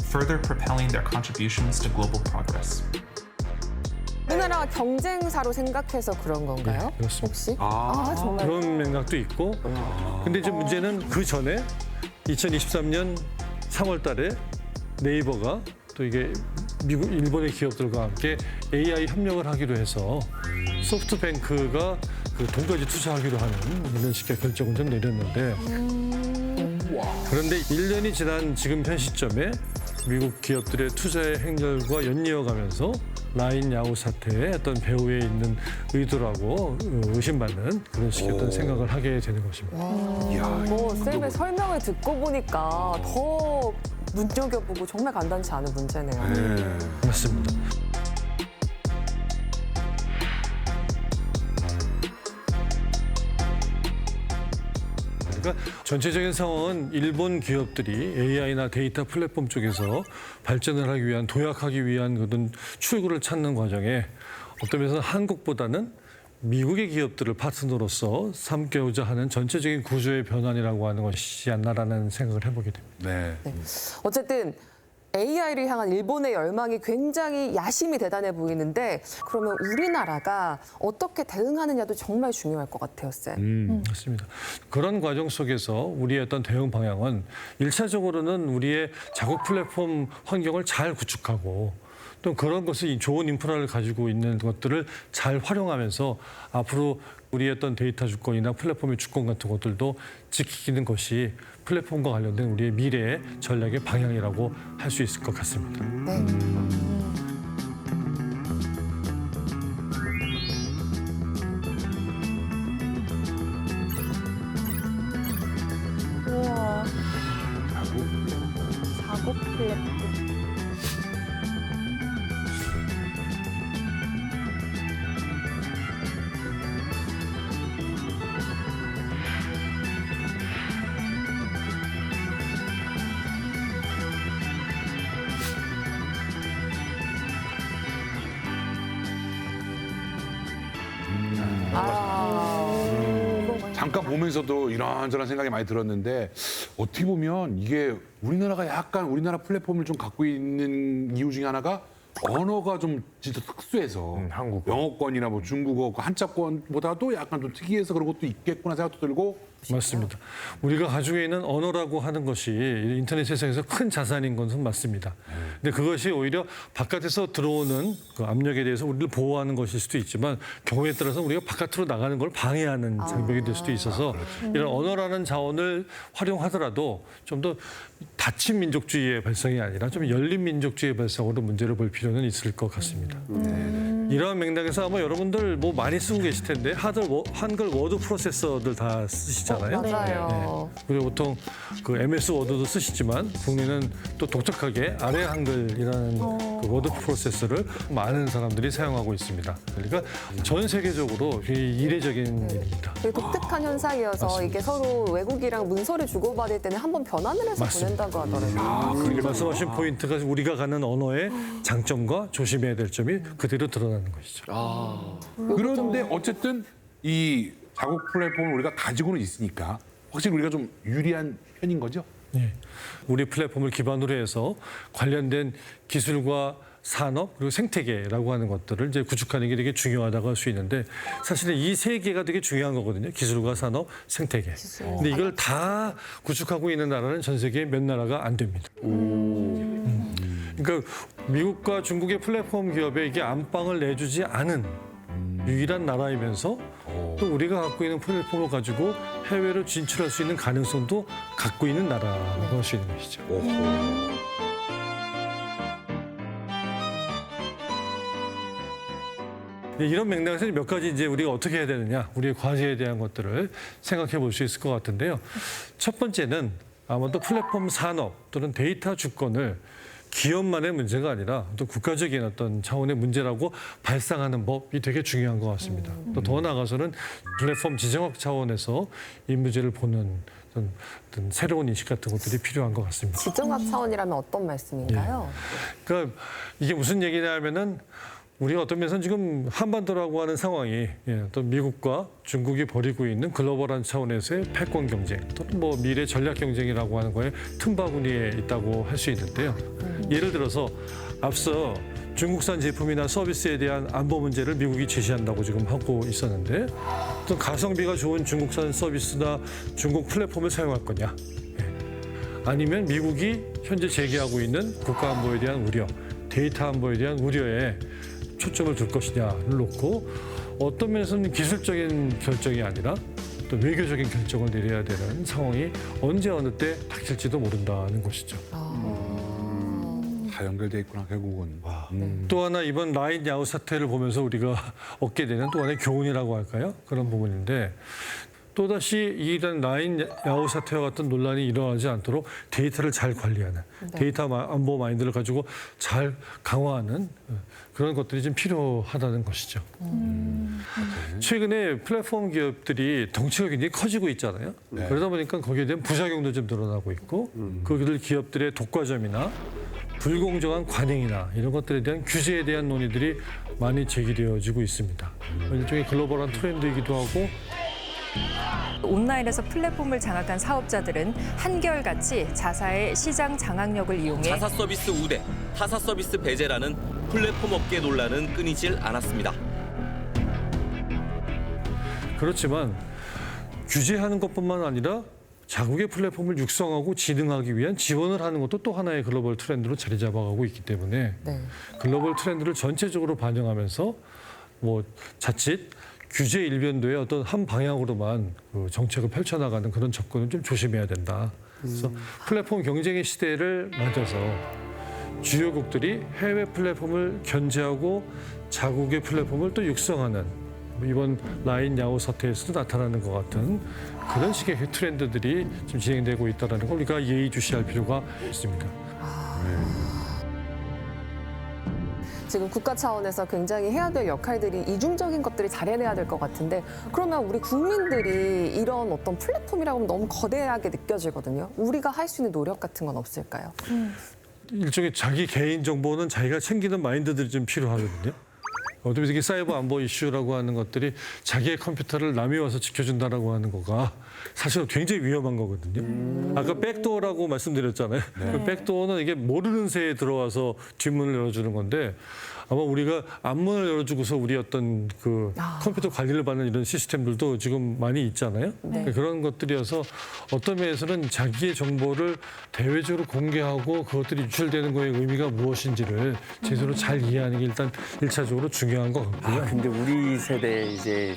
Speaker 10: further propelling their contributions to global progress.
Speaker 5: 우리나라가 경쟁사로 생각해서 그런 건가요?
Speaker 6: 네, 그렇습니다.
Speaker 5: 혹시? 정말.
Speaker 6: 그런 맥락도 있고, 근데 이제 문제는 그 전에 2023년 3월 달에 네이버가 또 이게 일본의 기업들과 함께 AI 협력을 하기로 해서 소프트뱅크가 그 돈까지 투자하기로 하는 이런 식의 결정을 좀 내렸는데 그런데 1년이 지난 지금 현 시점에 미국 기업들의 투자의 행렬과 연이어가면서 라인 야후 사태에 어떤 배후에 있는 의도라고 의심받는 그런 식의 어떤 생각을 하게 되는 것입니다.
Speaker 5: 쌤의 설명을 듣고 보니까 더 눈여겨보고 정말 간단치 않은 문제네요.
Speaker 6: 맞습니다. 그러니까 전체적인 상황은 일본 기업들이 AI나 데이터 플랫폼 쪽에서 발전을 하기 위한 도약하기 위한 그런 출구를 찾는 과정에 어떤 면에서는 한국보다는 미국의 기업들을 파트너로서 삼고자 하는 전체적인 구조의 변환이라고 하는 것이지 않나라는 생각을 해보게 됩니다.
Speaker 5: 네. 어쨌든 AI를 향한 일본의 열망이 굉장히 야심이 대단해 보이는데 그러면 우리나라가 어떻게 대응하느냐도 정말 중요할 것 같아요, 쌤.
Speaker 6: 맞습니다. 그런 과정 속에서 우리의 어떤 대응 방향은 1차적으로는 우리의 자국 플랫폼 환경을 잘 구축하고 또 그런 것을 좋은 인프라를 가지고 있는 것들을 잘 활용하면서 앞으로 우리의 어떤 데이터 주권이나 플랫폼의 주권 같은 것들도 지키는 것이 플랫폼과 관련된 우리의 미래의 전략의 방향이라고 할 수 있을 것 같습니다.
Speaker 5: 네.
Speaker 7: 우와. 작업 플랫폼.
Speaker 4: 잠깐 보면서도 이런저런 생각이 많이 들었는데 어떻게 보면 이게 우리나라가 약간 우리나라 플랫폼을 좀 갖고 있는 이유 중에 하나가 언어가 좀 진짜 특수해서
Speaker 11: 한국어.
Speaker 4: 영어권이나 뭐 중국어 그 한자권보다도 약간 좀 특이해서 그런 것도 있겠구나 생각도 들고
Speaker 6: 맞습니다. 우리가 가지고 있는 언어라고 하는 것이 인터넷 세상에서 큰 자산인 것은 맞습니다. 근데 그것이 오히려 바깥에서 들어오는 그 압력에 대해서 우리를 보호하는 것일 수도 있지만 경우에 따라서 우리가 바깥으로 나가는 걸 방해하는 장벽이 될 수도 있어서 이런 언어라는 자원을 활용하더라도 좀 더 닫힌 민족주의의 발상이 아니라 좀 열린 민족주의의 발상으로 문제를 볼 필요는 있을 것 같습니다. 이러한 맥락에서 아마 여러분들 뭐 많이 쓰고 계실 텐데 한글 워드 프로세서들 다 쓰시잖아요.
Speaker 5: 맞아요.
Speaker 6: 네. 그리고 보통 그 MS 워드도 쓰시지만 국내는 또 독특하게 아래 한글이라는 그 워드 프로세서를 많은 사람들이 사용하고 있습니다. 그러니까 전 세계적으로 이례적인 일입니다.
Speaker 5: 되게 독특한 현상이어서
Speaker 6: 맞습니다.
Speaker 5: 이게 서로 외국이랑 문서를 주고받을 때는 한번 변환을 해서
Speaker 6: 맞습니다.
Speaker 5: 보낸다고 하더라고요.
Speaker 6: 말씀하신 포인트가 우리가 가는 언어의 장점과 조심해야 될 점이 그대로 드러나는 것이죠.
Speaker 4: 그런데 어쨌든 이 자국 플랫폼을 우리가 가지고는 있으니까 확실히 우리가 좀 유리한 편인 거죠?
Speaker 6: 네. 우리 플랫폼을 기반으로 해서 관련된 기술과 산업 그리고 생태계라고 하는 것들을 이제 구축하는 게 되게 중요하다고 할 수 있는데 사실은 이 세 개가 되게 중요한 거거든요. 기술과 산업, 생태계. 근데 이걸 다 구축하고 있는 나라는 전 세계에 몇 나라가 안 됩니다. 그러니까 미국과 중국의 플랫폼 기업에 이게 안방을 내주지 않은 유일한 나라이면서 또 우리가 갖고 있는 플랫폼을 가지고 해외로 진출할 수 있는 가능성도 갖고 있는 나라라고 할 수 있는 것이죠. 이런 맥락에서 몇 가지 이제 우리가 어떻게 해야 되느냐, 우리의 과제에 대한 것들을 생각해 볼 수 있을 것 같은데요. 첫 번째는 아마도 플랫폼 산업 또는 데이터 주권을 기업만의 문제가 아니라 또 국가적인 어떤 차원의 문제라고 발상하는 법이 되게 중요한 것 같습니다. 또 더 나아가서는 플랫폼 지정학 차원에서 이 문제를 보는 어떤 새로운 인식 같은 것들이 필요한 것 같습니다.
Speaker 5: 지정학 차원이라면 어떤 말씀인가요?
Speaker 6: 그러니까 이게 무슨 얘기냐면은 우리가 어떤 면에서는 지금 한반도라고 하는 상황이 또 미국과 중국이 벌이고 있는 글로벌한 차원에서의 패권 경쟁 또는 뭐 미래 전략 경쟁이라고 하는 거에 틈바구니에 있다고 할 수 있는데요. 예를 들어서 앞서 중국산 제품이나 서비스에 대한 안보 문제를 미국이 제시한다고 지금 하고 있었는데 또 가성비가 좋은 중국산 서비스나 중국 플랫폼을 사용할 거냐 아니면 미국이 현재 제기하고 있는 국가 안보에 대한 우려, 데이터 안보에 대한 우려에 초점을 둘 것이냐를 놓고 어떤 면에서는 기술적인 결정이 아니라 또 외교적인 결정을 내려야 되는 상황이 언제 어느 때 닥칠지도 모른다는 것이죠.
Speaker 4: 다 연결돼 있구나 결국은.
Speaker 6: 또 하나 이번 라인 야후 사태를 보면서 우리가 얻게 되는 또 하나의 교훈이라고 할까요? 그런 부분인데 또다시 이런 라인 야후 사태와 같은 논란이 일어나지 않도록 데이터를 잘 관리하는 데이터 안보 마인드를 가지고 잘 강화하는 그런 것들이 좀 필요하다는 것이죠. 최근에 플랫폼 기업들이 덩치가 굉장히 커지고 있잖아요. 그러다 보니까 거기에 대한 부작용도 좀 늘어나고 있고 그들 기업들의 독과점이나 불공정한 관행이나 이런 것들에 대한 규제에 대한 논의들이 많이 제기되어지고 있습니다. 일종의 글로벌한 트렌드이기도 하고
Speaker 9: 온라인에서 플랫폼을 장악한 사업자들은 한결같이 자사의 시장 장악력을 이용해
Speaker 12: 자사 서비스 우대, 타사 서비스 배제라는 플랫폼 업계 논란은 끊이질 않았습니다.
Speaker 6: 그렇지만 규제하는 것뿐만 아니라 자국의 플랫폼을 육성하고 진흥하기 위한 지원을 하는 것도 또 하나의 글로벌 트렌드로 자리 잡아가고 있기 때문에 글로벌 트렌드를 전체적으로 반영하면서 뭐 자칫 규제 일변도의 어떤 한 방향으로만 그 정책을 펼쳐나가는 그런 접근은 좀 조심해야 된다. 그래서 플랫폼 경쟁의 시대를 맞아서 주요국들이 해외 플랫폼을 견제하고 자국의 플랫폼을 또 육성하는 이번 라인 야후 사태에서도 나타나는 것 같은 그런 식의 트렌드들이 좀 진행되고 있다는 걸 우리가 예의주시할 필요가 있습니다.
Speaker 5: 지금 국가 차원에서 굉장히 해야 될 역할들이 이중적인 것들이 잘 해내야 될 것 같은데 그러면 우리 국민들이 이런 어떤 플랫폼이라고 하면 너무 거대하게 느껴지거든요. 우리가 할 수 있는 노력 같은 건 없을까요?
Speaker 6: 일종의 자기 개인 정보는 자기가 챙기는 마인드들이 좀 필요하거든요. 어떻게 이게 사이버 안보 이슈라고 하는 것들이 자기의 컴퓨터를 남이 와서 지켜준다라고 하는 거가 사실 굉장히 위험한 거거든요. 아까 백도어라고 말씀드렸잖아요. 그 백도어는 이게 모르는 새에 들어와서 뒷문을 열어주는 건데 아마 우리가 앞문을 열어주고서 우리 어떤 그 컴퓨터 관리를 받는 이런 시스템들도 지금 많이 있잖아요. 그런 것들이어서 어떤 면에서는 자기의 정보를 대외적으로 공개하고 그것들이 유출되는 거의 의미가 무엇인지를 제대로 잘 이해하는 게 일단 1차적으로 중요한 것 같고요.
Speaker 8: 근데 우리 세대 이제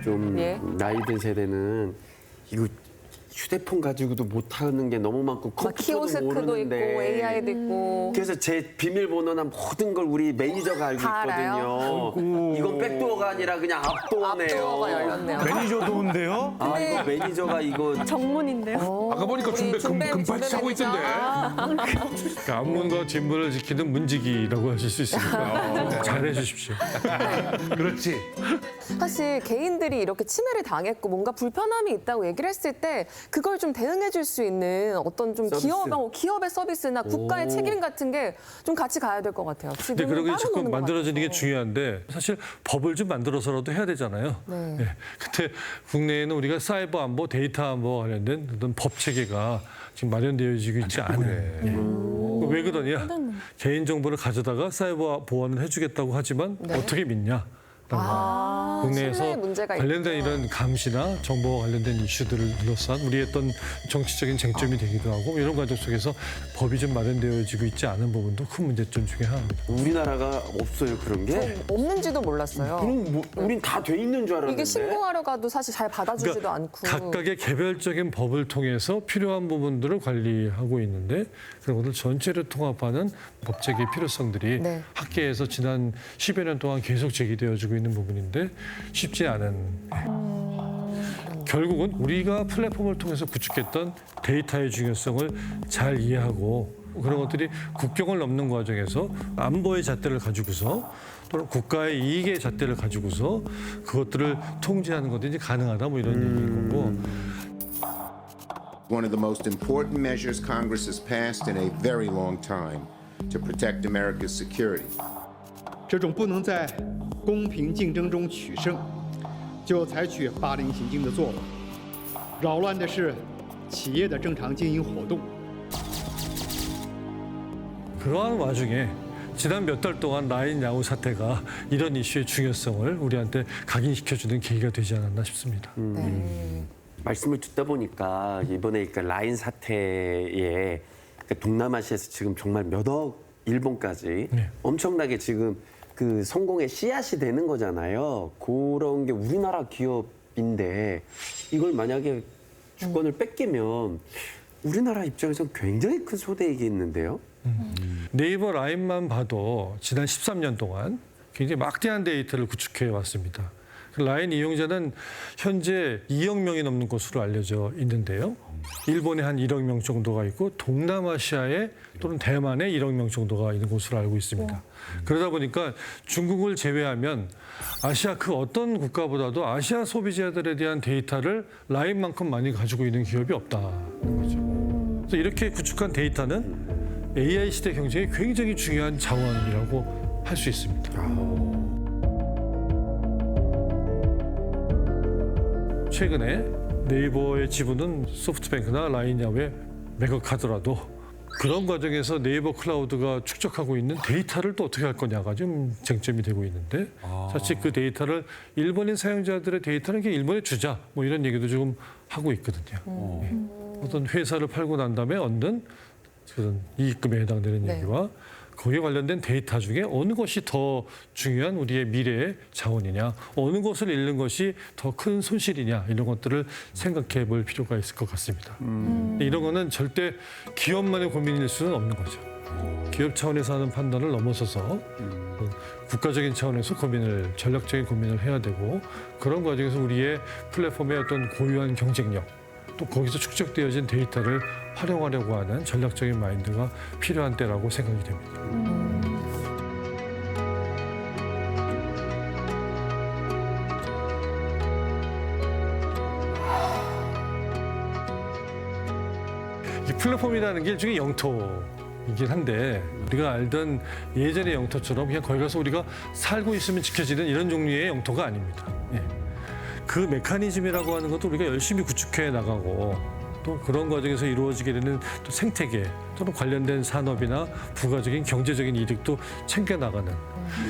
Speaker 8: 좀 나이 든 세대는 이거 휴대폰 가지고도 못하는 게 너무 많고 컴퓨터도
Speaker 5: 키오스크도
Speaker 8: 모르는데
Speaker 5: 있고 AI도 있고
Speaker 8: 그래서 제 비밀번호나 모든 걸 우리 매니저가 알고 있거든요. 이건 백도어가 아니라 그냥 앞도어네요.
Speaker 5: 앞도어가 열렸네요.
Speaker 11: 매니저 도인데요?
Speaker 8: 아 이거 매니저가 이거
Speaker 7: 전문인데요.
Speaker 4: 아까 보니까 금팔찌 차고 있던데.
Speaker 6: 그러니까 앞문과 뒷문을 지키는 문지기라고 하실 수 있습니다. 잘해 주십시오.
Speaker 4: 그렇지.
Speaker 5: 사실 개인들이 이렇게 침해를 당했고 뭔가 불편함이 있다고 얘기를 했을 때 그걸 좀 대응해 줄 수 있는 어떤 좀
Speaker 8: 서비스.
Speaker 5: 기업의 서비스나 국가의
Speaker 6: 오.
Speaker 5: 책임 같은 게 좀 같이 가야 될 것 같아요.
Speaker 6: 근데
Speaker 5: 지금
Speaker 6: 그런 게 자꾸
Speaker 5: 따로 노는 것
Speaker 6: 만들어지는 게
Speaker 5: 같아서.
Speaker 6: 중요한데 사실 법을 좀 만들어서라도 해야 되잖아요.
Speaker 5: 네.
Speaker 6: 네. 근데 국내에는 우리가 사이버 안보, 데이터 안보 관련된 어떤 법 체계가 지금 마련되어지고 있지 않은. 예. 왜 그러냐? 개인 정보를 가져다가 사이버 보안을 해주겠다고 하지만 어떻게 믿냐? 국내에서
Speaker 5: 신뢰의 문제가
Speaker 6: 관련된
Speaker 5: 있군요.
Speaker 6: 이런 감시나 정보와 관련된 이슈들을 둘러싼 우리의 어떤 정치적인 쟁점이 되기도 하고 이런 과정 속에서 법이 좀 마련되어지고 있지 않은 부분도 큰 문제점 중에 하나입니다.
Speaker 8: 우리나라가 없어요 그런 게?
Speaker 5: 없는지도 몰랐어요.
Speaker 8: 그럼 뭐, 우린 다 돼 있는 줄 알았는데.
Speaker 5: 이게 신고하러 가도 사실 잘 받아주지도
Speaker 6: 그러니까
Speaker 5: 않고.
Speaker 6: 각각의 개별적인 법을 통해서 필요한 부분들을 관리하고 있는데 그런 것들 전체를 통합하는 법제의 필요성들이
Speaker 5: 네.
Speaker 6: 학계에서 지난 10여 년 동안 계속 제기되어지고 있는 부분인데 쉽지 않은. 결국은 우리가 플랫폼을 통해서 구축했던 데이터의 중요성을 잘 이해하고 그런 것들이 국경을 넘는 과정에서 안보의 잣대를 가지고서 또는 국가의 이익의 잣대를 가지고서 그것들을 통제하는 것이 가능하다 뭐 이런 얘기인 거고.
Speaker 13: One of the most important measures Congress has passed in a very long time to protect America's security.
Speaker 14: 这种不能在公平竞争中取胜，就采取霸凌行径的做法，扰乱的是企业的正常经营活动。
Speaker 6: 그러한 와중에 지난 몇 달 동안 라인 야후 사태가 이런 이슈의 중요성을 우리한테 각인시켜주는 계기가 되지 않았나 싶습니다.
Speaker 8: 말씀을 듣다 보니까 이번에 그 라인 사태에 동남아시아에서 지금 정말 몇억 일본까지 엄청나게 지금 그 성공의 씨앗이 되는 거잖아요. 그런 게 우리나라 기업인데 이걸 만약에 주권을 뺏기면 우리나라 입장에서는 굉장히 큰 소대이겠는데요.
Speaker 6: 네이버 라인만 봐도 지난 13년 동안 굉장히 막대한 데이터를 구축해 왔습니다. 라인 이용자는 현재 2억 명이 넘는 것으로 알려져 있는데요. 일본에 한 1억 명 정도가 있고 동남아시아에 또는 대만에 1억 명 정도가 있는 것으로 알고 있습니다. 그러다 보니까 중국을 제외하면 아시아 그 어떤 국가보다도 아시아 소비자들에 대한 데이터를 라인만큼 많이 가지고 있는 기업이 없다는 거죠. 그래서 이렇게 구축한 데이터는 AI 시대 경쟁에 굉장히 중요한 자원이라고 할 수 있습니다. 최근에 네이버의 지분은 소프트뱅크나 라인야후에 매각하더라도 그런 과정에서 네이버 클라우드가 축적하고 있는 데이터를 또 어떻게 할 거냐가 좀 쟁점이 되고 있는데 자칫 그 데이터를 일본인 사용자들의 데이터는 그냥 일본에 주자 뭐 이런 얘기도 지금 하고 있거든요. 어떤 회사를 팔고 난 다음에 얻는 그런 이익금에 해당되는 얘기와 거기에 관련된 데이터 중에 어느 것이 더 중요한 우리의 미래의 자원이냐, 어느 것을 잃는 것이 더 큰 손실이냐 이런 것들을 생각해 볼 필요가 있을 것 같습니다. 이런 거는 절대 기업만의 고민일 수는 없는 거죠. 기업 차원에서 하는 판단을 넘어서서 국가적인 차원에서 전략적인 고민을 해야 되고 그런 과정에서 우리의 플랫폼의 어떤 고유한 경쟁력 또 거기서 축적되어진 데이터를 활용하려고 하는 전략적인 마인드가 필요한 때라고 생각이 됩니다. 이 플랫폼이라는 게 일종의 영토이긴 한데 우리가 알던 예전의 영토처럼 그냥 거기 가서 우리가 살고 있으면 지켜지는 이런 종류의 영토가 아닙니다. 예. 그 메커니즘이라고 하는 것도 우리가 열심히 구축해 나가고 또 그런 과정에서 이루어지게 되는 또 생태계 또는 관련된 산업이나 부가적인 경제적인 이득도 챙겨 나가는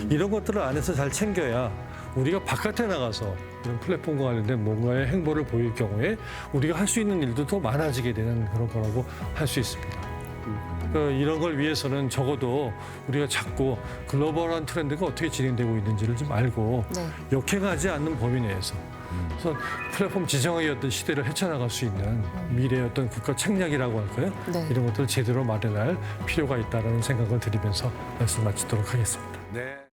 Speaker 6: 이런 것들을 안에서 잘 챙겨야 우리가 바깥에 나가서 이런 플랫폼과 관련된 뭔가의 행보를 보일 경우에 우리가 할 수 있는 일도 더 많아지게 되는 그런 거라고 할 수 있습니다. 이런 걸 위해서는 적어도 우리가 자꾸 글로벌한 트렌드가 어떻게 진행되고 있는지를 좀 알고 역행하지 않는 범위 내에서 그래서 플랫폼 지정학의 어떤 시대를 헤쳐나갈 수 있는 미래의 어떤 국가 책략이라고 할까요? 이런 것들을 제대로 마련할 필요가 있다는 생각을 드리면서 말씀 마치도록 하겠습니다.
Speaker 4: 네.